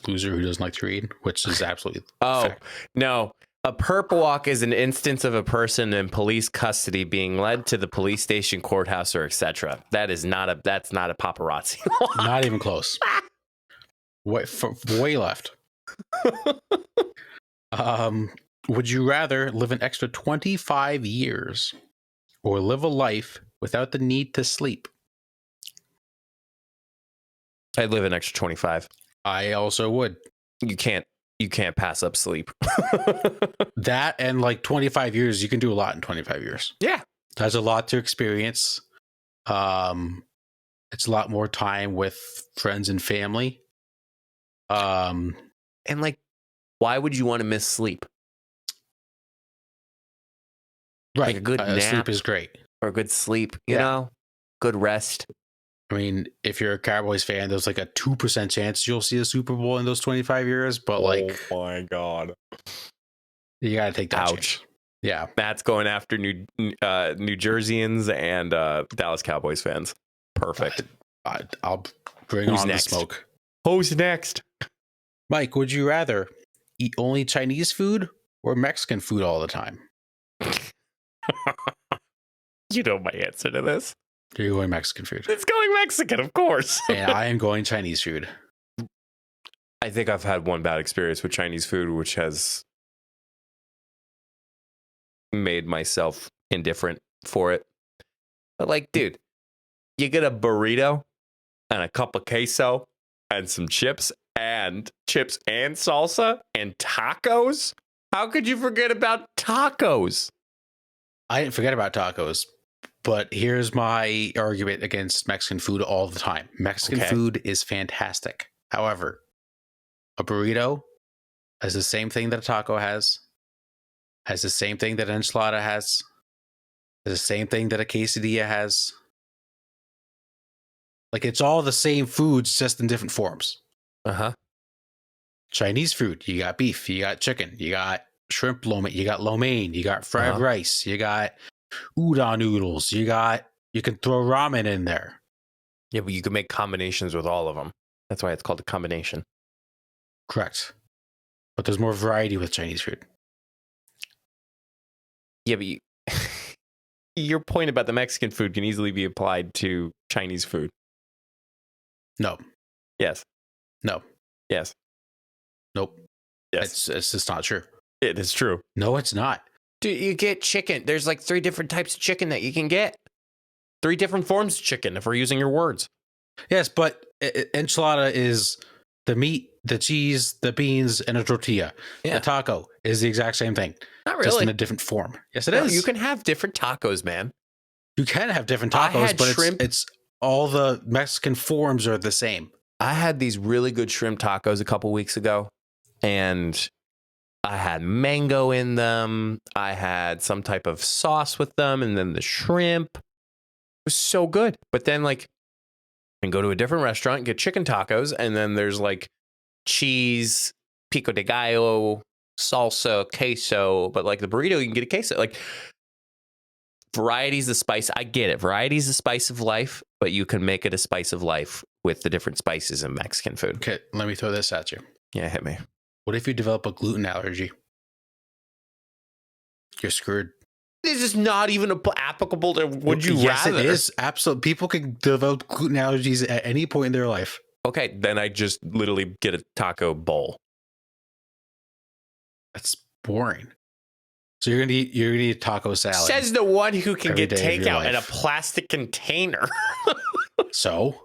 Speaker 2: loser who doesn't like to read, which is absolutely
Speaker 1: Oh,
Speaker 2: fact.
Speaker 1: no. A perp walk is an instance of a person in police custody being led to the police station, courthouse, or etc. That's not a paparazzi walk.
Speaker 2: Not even close. Way left. Would you rather live an extra 25 years or live a life without the need to sleep?
Speaker 1: I'd live an extra 25.
Speaker 2: I also would.
Speaker 1: You can't pass up sleep.
Speaker 2: That and like 25 years, you can do a lot in 25 years.
Speaker 1: Yeah.
Speaker 2: There's a lot to experience. It's a lot more time with friends and family.
Speaker 1: And like, why would you want to miss sleep?
Speaker 2: Right.
Speaker 1: Like a good nap.
Speaker 2: Sleep is great.
Speaker 1: Or good sleep, you
Speaker 2: Yeah.
Speaker 1: know? Good rest.
Speaker 2: I mean, if you're a Cowboys fan, there's like a 2% chance you'll see a Super Bowl in those 25 years. But like,
Speaker 1: my God.
Speaker 2: you got to take that
Speaker 1: Ouch.
Speaker 2: chance. Yeah.
Speaker 1: Matt's going after New Jerseyans and Dallas Cowboys fans. Perfect.
Speaker 2: I'll bring
Speaker 1: Who's
Speaker 2: on
Speaker 1: next?
Speaker 2: the smoke.
Speaker 1: Who's next?
Speaker 2: Mike, would you rather eat only Chinese food or Mexican food all the time?
Speaker 1: You know my answer to this.
Speaker 2: You're going Mexican food.
Speaker 1: It's going Mexican, of course.
Speaker 2: And I am going Chinese food.
Speaker 1: I think I've had one bad experience with Chinese food, which has made myself indifferent for it. But like, dude, you get a burrito and a cup of queso and some chips and salsa and tacos. How could you forget about tacos?
Speaker 2: I didn't forget about tacos, but here's my argument against Mexican food all the time. Mexican food is fantastic. However, a burrito has the same thing that a taco has the same thing that an enchilada has the same thing that a quesadilla has. Like, it's all the same foods, just in different forms.
Speaker 1: Uh-huh.
Speaker 2: Chinese food, you got beef, you got chicken, you got shrimp you got lo mein, you got fried rice, you got udon noodles, you can throw ramen in there.
Speaker 1: Yeah, but you can make combinations with all of them. That's why it's called a combination.
Speaker 2: Correct. But there's more variety with Chinese food.
Speaker 1: Yeah, but your point about the Mexican food can easily be applied to Chinese food.
Speaker 2: No.
Speaker 1: Yes.
Speaker 2: No.
Speaker 1: Yes.
Speaker 2: Nope.
Speaker 1: Yes.
Speaker 2: It's just not true.
Speaker 1: It is true.
Speaker 2: No, it's not.
Speaker 1: Dude, you get chicken. There's like 3 different types of chicken that you can get. 3 different forms of chicken, if we're using your words.
Speaker 2: Yes, but enchilada is the meat, the cheese, the beans, and a tortilla.
Speaker 1: Yeah.
Speaker 2: The taco is the exact same thing.
Speaker 1: Not really.
Speaker 2: Just in a different form. Yes, it is.
Speaker 1: You can have different tacos, man.
Speaker 2: You can have different tacos, but
Speaker 1: shrimp.
Speaker 2: It's all the Mexican forms are the same.
Speaker 1: I had these really good shrimp tacos a couple weeks ago, and I had mango in them. I had some type of sauce with them, and then the shrimp. It was so good. But then, like, and go to a different restaurant and get chicken tacos, and then there's like cheese, pico de gallo, salsa, queso, but like the burrito, you can get a queso. Like, variety's the spice. I get it. Variety's the spice of life, but you can make it a spice of life with the different spices in Mexican food.
Speaker 2: Okay, let me throw this at you.
Speaker 1: Yeah, hit me.
Speaker 2: What if you develop a gluten allergy? You're screwed.
Speaker 1: This is not even applicable to would you
Speaker 2: yes,
Speaker 1: rather.
Speaker 2: It is. Absolutely. People can develop gluten allergies at any point in their life.
Speaker 1: Okay, then I just literally get a taco bowl.
Speaker 2: That's boring. So you're gonna eat taco salad.
Speaker 1: Says the one who can get takeout in a
Speaker 2: life.
Speaker 1: plastic container.
Speaker 2: So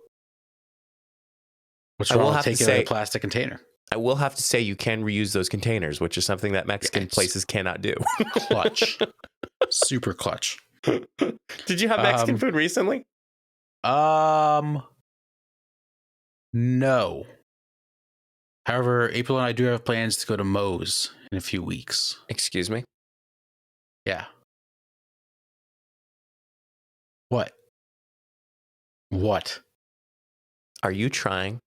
Speaker 2: what's wrong with taking a plastic container?
Speaker 1: I will have to say you can reuse those containers, which is something that Mexican places cannot do.
Speaker 2: Clutch. Super clutch.
Speaker 1: Did you have Mexican food recently?
Speaker 2: No. However, April and I do have plans to go to Moe's in a few weeks.
Speaker 1: Excuse me?
Speaker 2: Yeah. What? What?
Speaker 1: Are you trying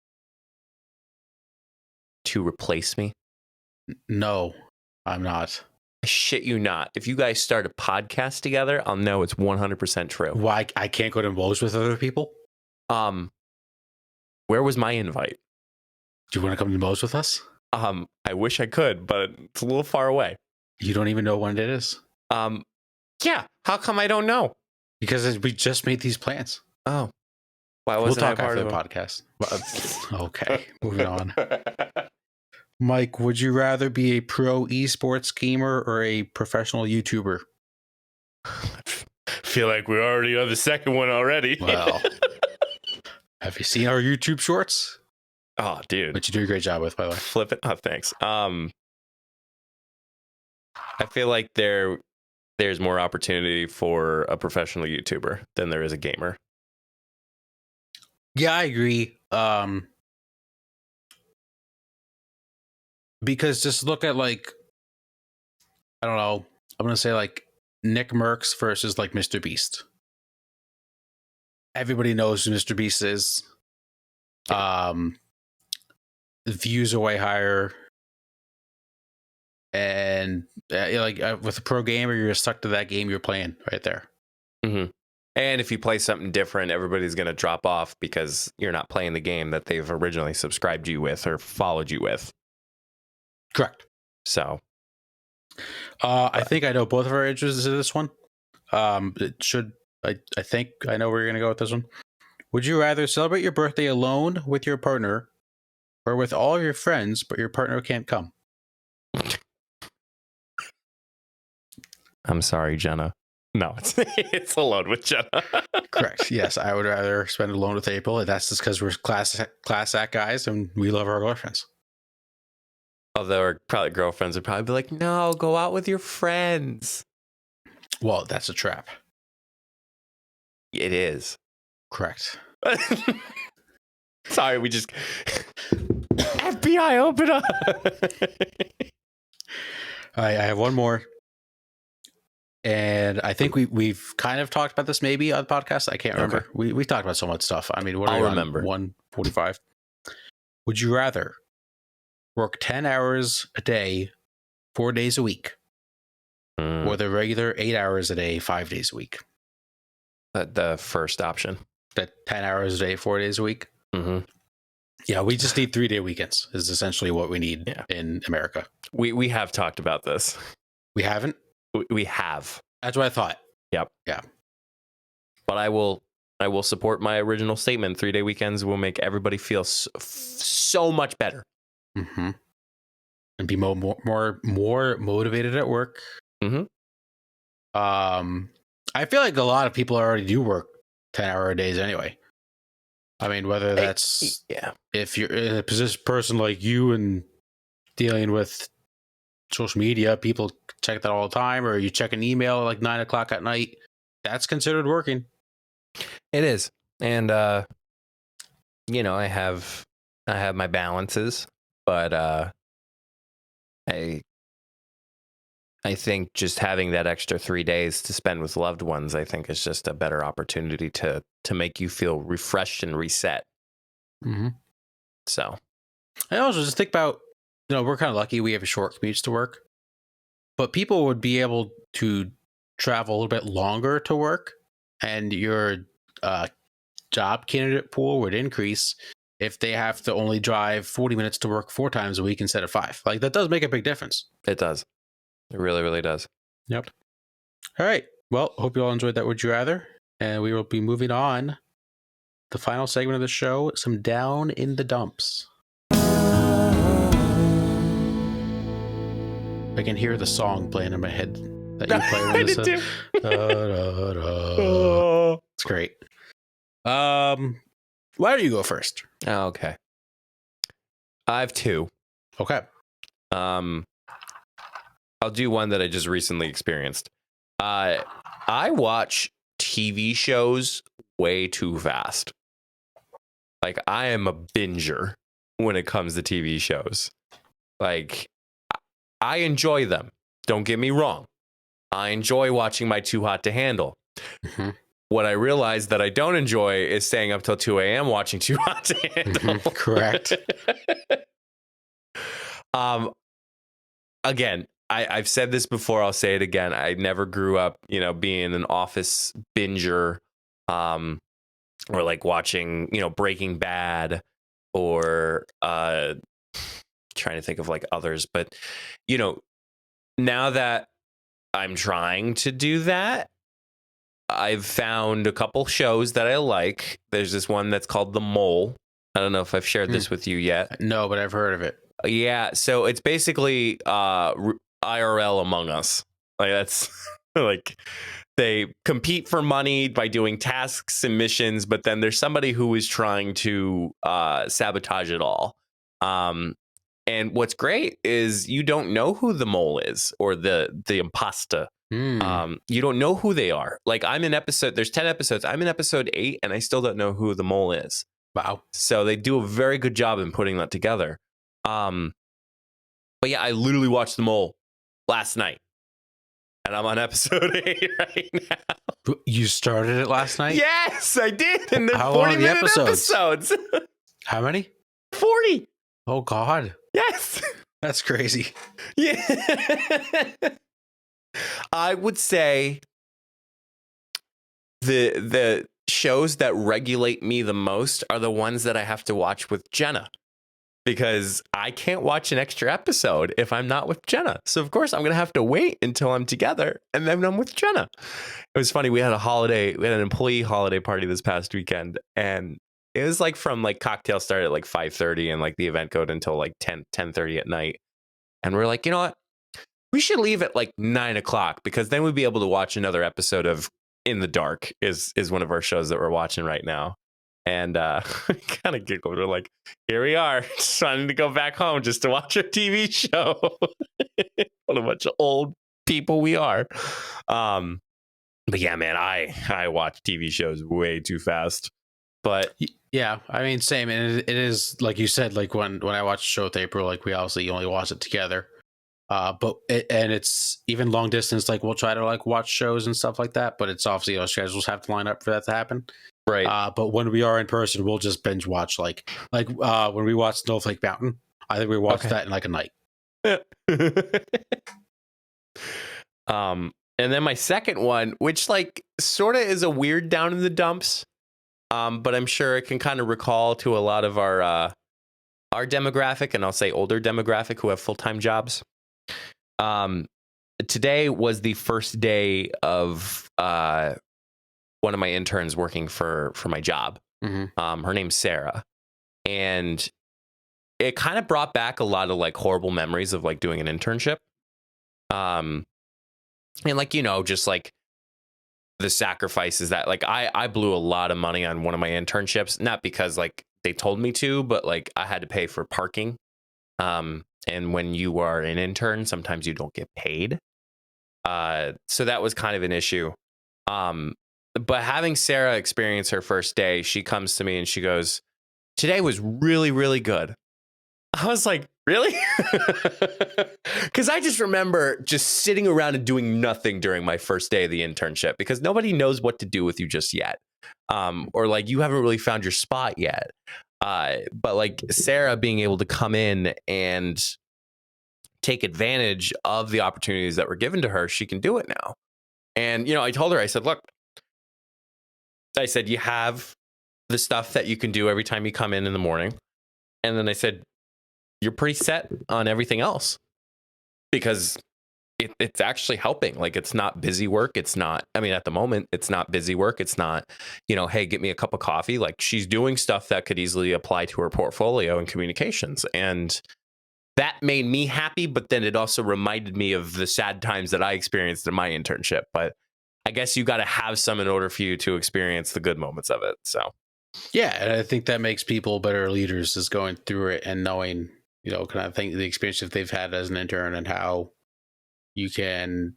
Speaker 1: to replace me?
Speaker 2: No, I'm not.
Speaker 1: I shit you not. If you guys start a podcast together, I'll know it's 100% true.
Speaker 2: Why I can't go to Moe's with other people?
Speaker 1: Where was my invite?
Speaker 2: Do you want to come to Moe's with us?
Speaker 1: I wish I could, but it's a little far away.
Speaker 2: You don't even know when it is?
Speaker 1: Yeah. How come I don't know?
Speaker 2: Because we just made these plans.
Speaker 1: Oh. Why
Speaker 2: We'll
Speaker 1: wasn't
Speaker 2: talk
Speaker 1: I part
Speaker 2: after
Speaker 1: of
Speaker 2: the podcast. Okay, moving on. Mike, would you rather be a pro esports gamer or a professional YouTuber?
Speaker 1: Feel like we're already on the second one already.
Speaker 2: Well, have you seen our YouTube shorts?
Speaker 1: Oh, dude.
Speaker 2: Which you do a great job with, by the way.
Speaker 1: Flip it. Oh, thanks. I feel like there's more opportunity for a professional YouTuber than there is a gamer.
Speaker 2: Yeah, I agree. Because just look at, like, I don't know, I'm gonna say like Nick Merckx versus like Mr. Beast. Everybody knows who Mr. Beast is. The views are way higher, and with a pro gamer, you're stuck to that game you're playing right there.
Speaker 1: Mm-hmm. And if you play something different, everybody's going to drop off because you're not playing the game that they've originally subscribed you with or followed you with.
Speaker 2: Correct.
Speaker 1: So,
Speaker 2: I think I know both of our answers to this one. I think I know where you're going to go with this one. Would you rather celebrate your birthday alone with your partner or with all of your friends, but your partner can't come?
Speaker 1: I'm sorry, Jenna. No, it's alone with Jenna.
Speaker 2: Correct. Yes, I would rather spend alone with April. And that's just because we're class act guys and we love our girlfriends.
Speaker 1: Although our probably girlfriends would probably be like, no, go out with your friends.
Speaker 2: Well, that's a trap.
Speaker 1: It is.
Speaker 2: Correct.
Speaker 1: Sorry, we just FBI, open up.
Speaker 2: I have one more. And I think we've kind of talked about this maybe on the podcast. I can't remember.
Speaker 1: Okay.
Speaker 2: We talked about so much stuff. I mean, what
Speaker 1: I'll remember.
Speaker 2: 145. Would you rather work 10 hours a day, 4 days a week, or the regular 8 hours a day, 5 days a week?
Speaker 1: The first option.
Speaker 2: That 10 hours a day, 4 days a week?
Speaker 1: Mm-hmm.
Speaker 2: Yeah, we just need 3 day weekends is essentially what we need in America.
Speaker 1: We have talked about this.
Speaker 2: We haven't?
Speaker 1: We have.
Speaker 2: That's what I thought.
Speaker 1: Yep.
Speaker 2: Yeah.
Speaker 1: But I will support my original statement. 3 day weekends will make everybody feel so much better.
Speaker 2: Mm-hmm. And be more motivated at work.
Speaker 1: Mm-hmm.
Speaker 2: I feel like a lot of people already do work 10-hour days anyway. I mean, whether that's if you're a person like you and dealing with social media, people check that all the time, or you check an email at like 9 o'clock at night, that's considered working.
Speaker 1: It is. And I have my balances, but I think just having that extra 3 days to spend with loved ones, I think is just a better opportunity to make you feel refreshed and reset.
Speaker 2: Mm-hmm.
Speaker 1: So
Speaker 2: I also just think about, we're kind of lucky we have short commutes to work, but people would be able to travel a little bit longer to work, and your job candidate pool would increase if they have to only drive 40 minutes to work 4 times a week instead of 5. Like, that does make a big difference.
Speaker 1: it does. It really, really does.
Speaker 2: Yep. All right. Well, hope you all enjoyed that Would You Rather. And we will be moving on. The final segment of the show, some Down in the Dumps. I can hear the song playing in my head that you play when it's It's great. Why don't you go first?
Speaker 1: Oh, okay. I have 2.
Speaker 2: Okay.
Speaker 1: I'll do one that I just recently experienced. I watch TV shows way too fast. Like, I am a binger when it comes to TV shows. Like, I enjoy them. Don't get me wrong. I enjoy watching my Too Hot to Handle.
Speaker 2: Mm-hmm.
Speaker 1: What I realize that I don't enjoy is staying up till 2 a.m. watching Too Hot to Handle.
Speaker 2: Mm-hmm. Correct.
Speaker 1: Again, I've said this before. I'll say it again. I never grew up, being an office binger, or like watching, Breaking Bad, or trying to think of like others. But, now that I'm trying to do that, I've found a couple shows that I like. There's this one that's called The Mole. I don't know if I've shared this with you yet.
Speaker 2: No, but I've heard of it.
Speaker 1: Yeah, so it's basically IRL Among Us. Like, that's like, they compete for money by doing tasks and missions, but then there's somebody who is trying to sabotage it all. And what's great is you don't know who the mole is, or the imposter. You don't know who they are. Like, there's 10 episodes. I'm in episode 8 and I still don't know who the mole is.
Speaker 2: Wow.
Speaker 1: So they do a very good job in putting that together. But yeah, I literally watched The Mole last night, and I'm on episode 8 right now.
Speaker 2: You started it last night?
Speaker 1: Yes, I did. And they're
Speaker 2: How long are the
Speaker 1: 40-minute episodes.
Speaker 2: How many?
Speaker 1: 40.
Speaker 2: Oh, God.
Speaker 1: Yes.
Speaker 2: That's crazy.
Speaker 1: Yeah. I would say the shows that regulate me the most are the ones that I have to watch with Jenna, because I can't watch an extra episode if I'm not with Jenna. So of course I'm going to have to wait until I'm together, and then I'm with Jenna. It was funny. We had an employee holiday party this past weekend, and it was like from like cocktail started at like 5:30 and like the event goes until like 10:30 at night. And we're like, you know what? We should leave at like 9 o'clock because then we'd be able to watch another episode of In the Dark is one of our shows that we're watching right now. And kind of giggled. We're like, here we are, just wanting to go back home just to watch our TV show. What a bunch of old people we are. But yeah, man, I watch TV shows way too fast. But
Speaker 2: yeah, I mean, same. And it is like you said, like when I watch a show with April, like we obviously only watch it together. But it's even long distance. Like we'll try to like watch shows and stuff like that. But it's obviously our schedules have to line up for that to happen.
Speaker 1: right.
Speaker 2: But when we are in person, we'll just binge watch. Like when we watched Snowflake Mountain, I think we watched that in like a night.
Speaker 1: And then my second one, which like sort of is a weird down in the dumps, but I'm sure it can kind of recall to a lot of our demographic, and I'll say older demographic who have full-time jobs. Today was the first day of one of my interns working for my job.
Speaker 2: Mm-hmm.
Speaker 1: Her name's Sarah, and it kind of brought back a lot of like horrible memories of like doing an internship. And like, you know, just like the sacrifices that like I blew a lot of money on one of my internships, not because like they told me to, but like I had to pay for parking. And when you are an intern, sometimes you don't get paid. So that was kind of an issue. But having Sarah experience her first day, she comes to me and she goes, "Today was really, really good." I was like, really? Because I just remember just sitting around and doing nothing during my first day of the internship because nobody knows what to do with you just yet. Or like you haven't really found your spot yet. But like Sarah being able to come in and take advantage of the opportunities that were given to her, she can do it now. And, you know, I told her, I said, look, I said, you have the stuff that you can do every time you come in the morning. And then I said, you're pretty set on everything else because it's actually helping. Like it's not busy work. It's not, I mean, at the moment, it's not busy work. It's not, you know, hey, get me a cup of coffee. Like she's doing stuff that could easily apply to her portfolio and communications. And that made me happy. But then it also reminded me of the sad times that I experienced in my internship. But I guess you got to have some in order for you to experience the good moments of it. So,
Speaker 2: yeah. And I think that makes people better leaders is going through it and knowing, you know, kind of think the experience that they've had as an intern and how you can,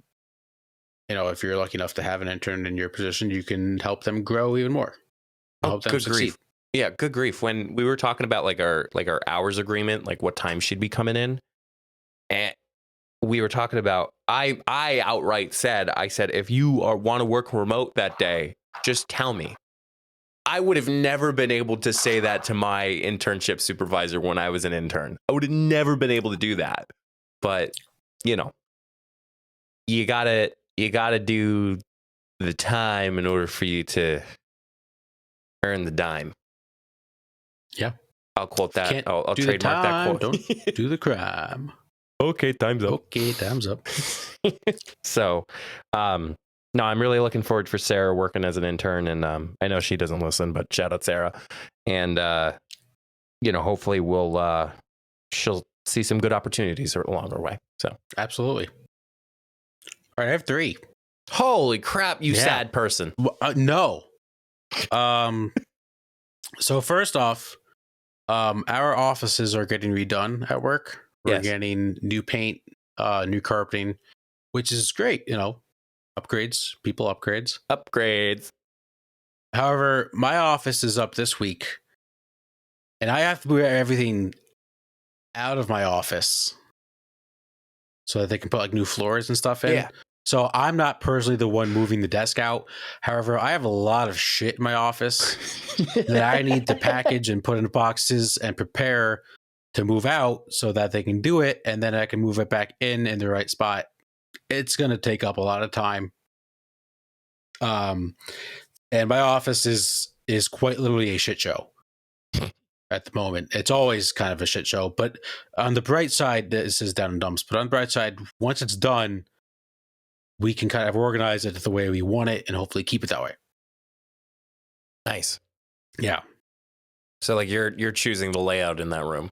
Speaker 2: you know, if you're lucky enough to have an intern in your position, you can help them grow even more.
Speaker 1: help them good succeed. Grief. Yeah, good grief. When we were talking about like our hours agreement, like what time she'd be coming in, and we were talking about, I outright said, if you want to work remote that day, just tell me. I would have never been able to say that to my internship supervisor when I was an intern. I would have never been able to do that. But, you know, you gotta do the time in order for you to earn the dime.
Speaker 2: Yeah.
Speaker 1: I'll quote that. I'll trademark that quote.
Speaker 2: Don't do the crime.
Speaker 1: Okay, time's up.
Speaker 2: Okay, time's up.
Speaker 1: So, no, I'm really looking forward for Sarah working as an intern, and I know she doesn't listen, but shout out Sarah, and you know, hopefully she'll see some good opportunities along her way. So,
Speaker 2: absolutely. All right, I have 3.
Speaker 1: Holy crap, you sad person!
Speaker 2: No. So first off, our offices are getting redone at work. We're getting new paint, new carpeting, which is great. You know. Upgrades, people upgrades. However, my office is up this week and I have to move everything out of my office so that they can put like new floors and stuff in. Yeah. So I'm not personally the one moving the desk out. However, I have a lot of shit in my office that I need to package and put in boxes and prepare to move out so that they can do it. And then I can move it back in the right spot. It's going to take up a lot of time. And my office is quite literally a shit show at the moment. It's always kind of a shit show, but on the bright side, this is down in dumps, but on the bright side, once it's done, we can kind of organize it the way we want it and hopefully keep it that way.
Speaker 1: Nice.
Speaker 2: Yeah.
Speaker 1: So like you're choosing the layout in that room.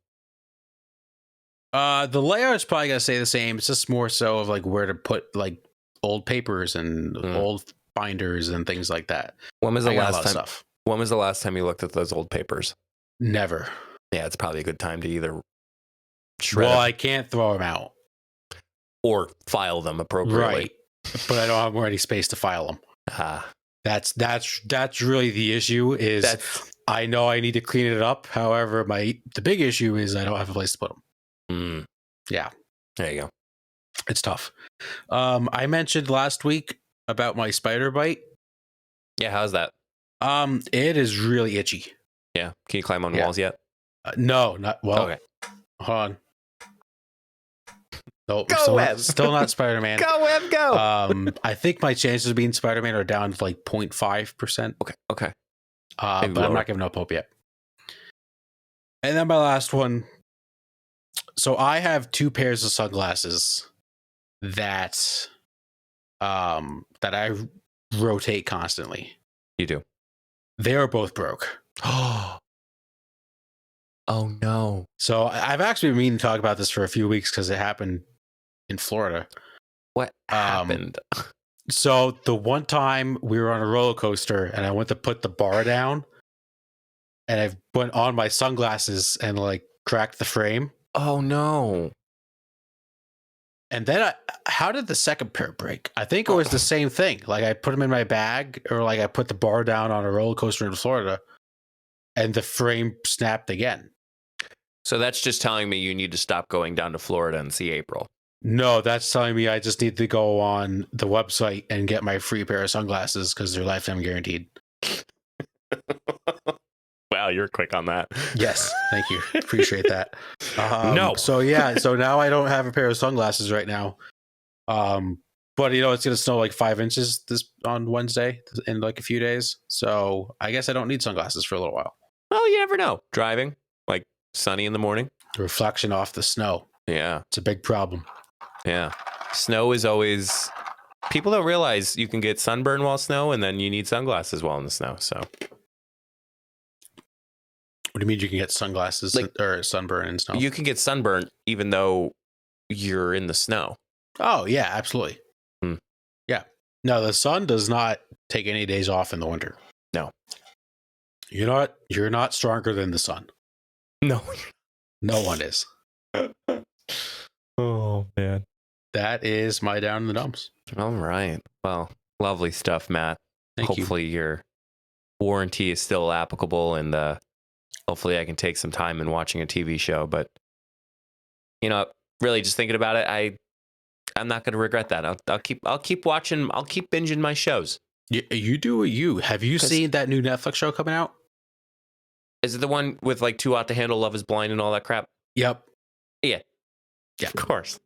Speaker 2: The layout's probably gonna stay the same. It's just more so of like where to put like old papers and old binders and things like that.
Speaker 1: When was the
Speaker 2: I got a lot
Speaker 1: last
Speaker 2: of
Speaker 1: time?
Speaker 2: stuff.
Speaker 1: When was the last time you looked at those old papers?
Speaker 2: Never.
Speaker 1: Yeah, it's probably a good time to either shred
Speaker 2: Well,
Speaker 1: them
Speaker 2: I can't throw them out.
Speaker 1: or file them appropriately.
Speaker 2: Right. But I don't have any space to file them.
Speaker 1: Ah,
Speaker 2: That's really the issue. Is
Speaker 1: that's
Speaker 2: I know I need to clean it up. However, the big issue is I don't have a place to put them. Yeah.
Speaker 1: There you go.
Speaker 2: It's tough. I mentioned last week about my spider bite.
Speaker 1: Yeah, how's that?
Speaker 2: It is really itchy.
Speaker 1: Yeah, can you climb on
Speaker 2: Yeah.
Speaker 1: walls yet?
Speaker 2: No, not well.
Speaker 1: Okay.
Speaker 2: Hold on. Nope,
Speaker 1: Go,
Speaker 2: still,
Speaker 1: Web.
Speaker 2: still not Spider-Man.
Speaker 1: Go, Web, go.
Speaker 2: I think my chances of being Spider-Man are down to like 0.5%.
Speaker 1: Okay.
Speaker 2: But
Speaker 1: Maybe
Speaker 2: I'm
Speaker 1: lower.
Speaker 2: not giving up hope yet. And then my last one. So I have 2 pairs of sunglasses that I rotate constantly.
Speaker 1: You do.
Speaker 2: They are both broke.
Speaker 1: Oh no.
Speaker 2: So I've actually been meaning to talk about this for a few weeks because it happened in Florida.
Speaker 1: What happened?
Speaker 2: So the one time we were on a roller coaster and I went to put the bar down and I went on my sunglasses and like cracked the frame.
Speaker 1: Oh no.
Speaker 2: And then how did the second pair break? I think it was the same thing. Like I put them in my bag or like I put the bar down on a roller coaster in Florida and the frame snapped again.
Speaker 1: So that's just telling me you need to stop going down to Florida and see April.
Speaker 2: No, that's telling me I just need to go on the website and get my free pair of sunglasses because they're lifetime guaranteed.
Speaker 1: Wow, you're quick on that.
Speaker 2: Yes, thank you. Appreciate that.
Speaker 1: No.
Speaker 2: So yeah, so now I don't have a pair of sunglasses right now. But it's gonna snow like 5 inches on Wednesday in like a few days. So I guess I don't need sunglasses for a little while.
Speaker 1: Well, you never know. Driving, like sunny in the morning.
Speaker 2: The reflection off the snow.
Speaker 1: Yeah.
Speaker 2: It's a big problem.
Speaker 1: Yeah. Snow is always. People don't realize you can get sunburn while snow, and then you need sunglasses while in the snow. So.
Speaker 2: What do you mean you can get sunglasses or sunburn in snow?
Speaker 1: You can get sunburn even though you're in the snow.
Speaker 2: Oh yeah, absolutely. Yeah. No, the sun does not take any days off in the winter.
Speaker 1: No.
Speaker 2: You're not stronger than the sun.
Speaker 1: No.
Speaker 2: No one is.
Speaker 1: Oh man.
Speaker 2: That is my down in the dumps.
Speaker 1: All right. Well, lovely stuff, Matt.
Speaker 2: Thank you.
Speaker 1: Hopefully your warranty is still applicable, and hopefully I can take some time in watching a TV show. But really, just thinking about it, I'm not going to regret that. I'll keep watching. I'll keep binging my shows.
Speaker 2: You do what you. Have you seen that new Netflix show coming out?
Speaker 1: Is it the one with like Too Hot to Handle, Love Is Blind, and all that crap?
Speaker 2: Yep.
Speaker 1: Yeah.
Speaker 2: Yeah.
Speaker 1: Of course.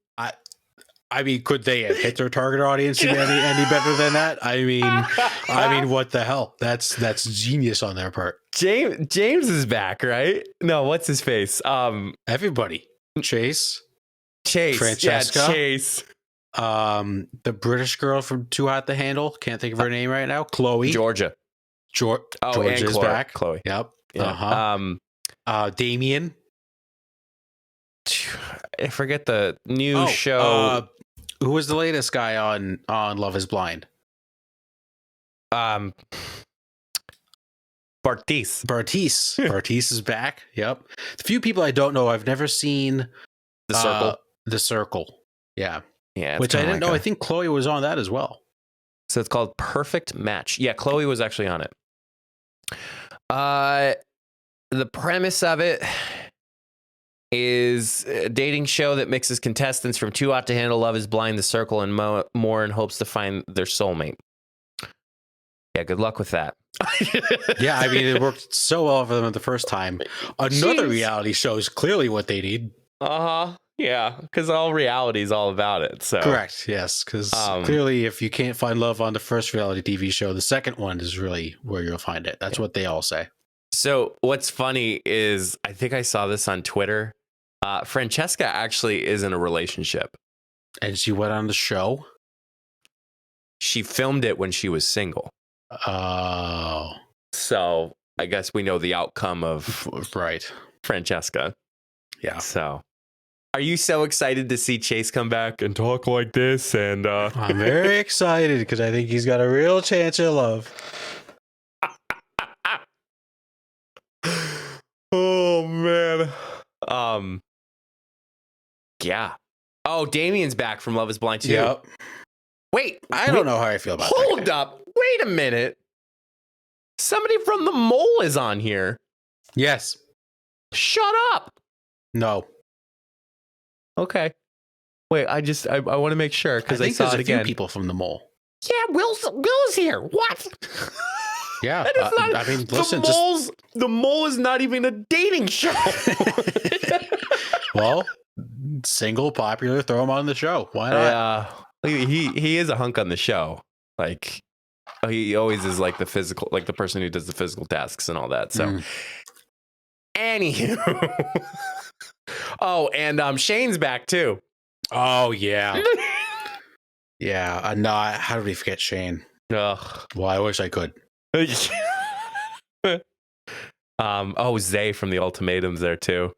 Speaker 2: I mean, could they have hit their target audience any better than that? I mean, what the hell? That's genius on their part.
Speaker 1: James is back, right? No, what's his face?
Speaker 2: Everybody. Chase,
Speaker 1: Francesca.
Speaker 2: Yeah,
Speaker 1: Chase.
Speaker 2: The British girl from Too Hot to Handle. Can't think of her name right now. Chloe.
Speaker 1: Georgia.
Speaker 2: George
Speaker 1: and
Speaker 2: is
Speaker 1: Chloe.
Speaker 2: back.
Speaker 1: Chloe.
Speaker 2: Yep.
Speaker 1: Yeah.
Speaker 2: Damien.
Speaker 1: I forget the new show.
Speaker 2: Who was the latest guy on Love Is Blind?
Speaker 1: Bartiz.
Speaker 2: Bartiz is back. Yep. The few people I don't know, I've never seen
Speaker 1: The Circle.
Speaker 2: The Circle. Yeah.
Speaker 1: Yeah. it's
Speaker 2: Which I
Speaker 1: kinda
Speaker 2: didn't
Speaker 1: like
Speaker 2: know. I think Chloe was on that as well.
Speaker 1: So it's called Perfect Match. Yeah, Chloe was actually on it. The premise of it is a dating show that mixes contestants from Too Hot to Handle, Love Is Blind, The Circle, and more in hopes to find their soulmate. Yeah, good luck with that.
Speaker 2: Yeah, I mean, it worked so well for them the first time. Another
Speaker 1: Jeez.
Speaker 2: reality show is clearly what they need.
Speaker 1: Uh-huh. Yeah, because all reality is all about it. So
Speaker 2: Correct. Yes, because clearly, if you can't find love on the first reality TV show, the second one is really where you'll find it. That's what they all say.
Speaker 1: So what's funny is I think I saw this on Twitter. Francesca actually is in a relationship.
Speaker 2: And she went on the show.
Speaker 1: She filmed it when she was single.
Speaker 2: Oh,
Speaker 1: So I guess we know the outcome of
Speaker 2: right.
Speaker 1: Francesca.
Speaker 2: Yeah.
Speaker 1: So Are you so excited to see Chase come back and talk like this? And
Speaker 2: I'm very excited because I think he's got a real chance at love.
Speaker 1: oh man. Yeah. Oh, Damien's back from Love Is Blind too.
Speaker 2: Yep.
Speaker 1: Wait,
Speaker 2: I don't know how I feel about that.
Speaker 1: hold up. Wait a minute. Somebody from the Mole is on here.
Speaker 2: Yes.
Speaker 1: Shut up.
Speaker 2: No.
Speaker 1: Okay. Wait, I want to make sure because I
Speaker 2: think
Speaker 1: saw
Speaker 2: there's
Speaker 1: it
Speaker 2: a few
Speaker 1: again.
Speaker 2: people from the Mole.
Speaker 1: Yeah, Will's here. What?
Speaker 2: Yeah.
Speaker 1: That is not,
Speaker 2: I mean, listen,
Speaker 1: the Mole is not even a dating show.
Speaker 2: well, single, popular, throw him on the show. Why not?
Speaker 1: He is a hunk on the show. Like he always is like the physical, like the person who does the physical tasks and all that. So, anywho. Oh, and Shane's back too.
Speaker 2: Oh yeah. Yeah. No, how did we forget Shane?
Speaker 1: Ugh.
Speaker 2: Well, I wish I could.
Speaker 1: Zay from the Ultimatums there too.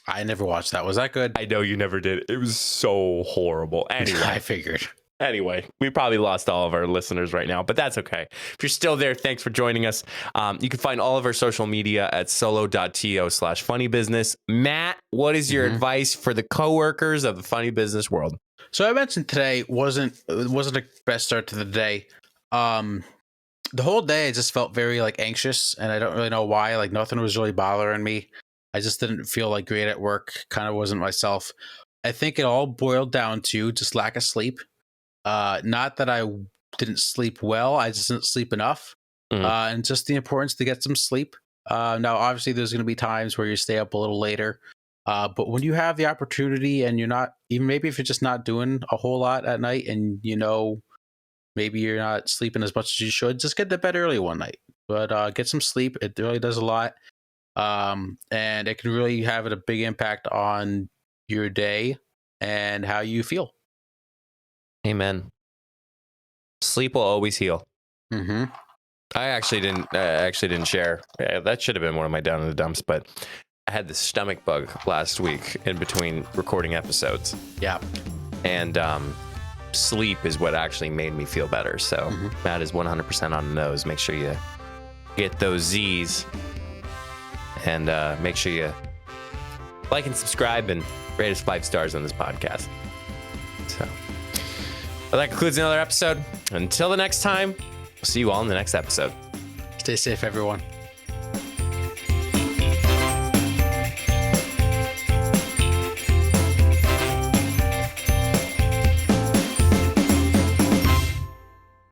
Speaker 2: I never watched that. Was that good?
Speaker 1: I know you never did. It was so horrible. Anyway,
Speaker 2: I figured.
Speaker 1: Anyway, we probably lost all of our listeners right now, but that's okay. If you're still there, thanks for joining us. You can find all of our social media at solo.to/funnybusiness. Matt, what is your advice for the coworkers of the funny business world?
Speaker 2: So I mentioned today wasn't a best start to the day. The whole day I just felt very like anxious, and I don't really know why. Like nothing was really bothering me. I just didn't feel like great at work. Kind of wasn't myself. I think it all boiled down to just lack of sleep. Not that I didn't sleep well, I just didn't sleep enough. And just the importance to get some sleep. Now, obviously, there's going to be times where you stay up a little later. But when you have the opportunity and you're not, even maybe if you're just not doing a whole lot at night and maybe you're not sleeping as much as you should, just get to bed early one night. But get some sleep. It really does a lot. And it can really have a big impact on your day and how you feel.
Speaker 1: Amen. Sleep will always heal. I actually didn't share. Yeah, that should have been one of my down in the dumps, but I had the stomach bug last week in between recording episodes.
Speaker 2: Yeah.
Speaker 1: And sleep is what actually made me feel better. So Matt is 100% on the nose. Make sure you get those Z's and make sure you like and subscribe and rate us 5 stars on this podcast. So. Well, that concludes another episode. Until the next time, we'll see you all in the next episode.
Speaker 2: Stay safe, everyone.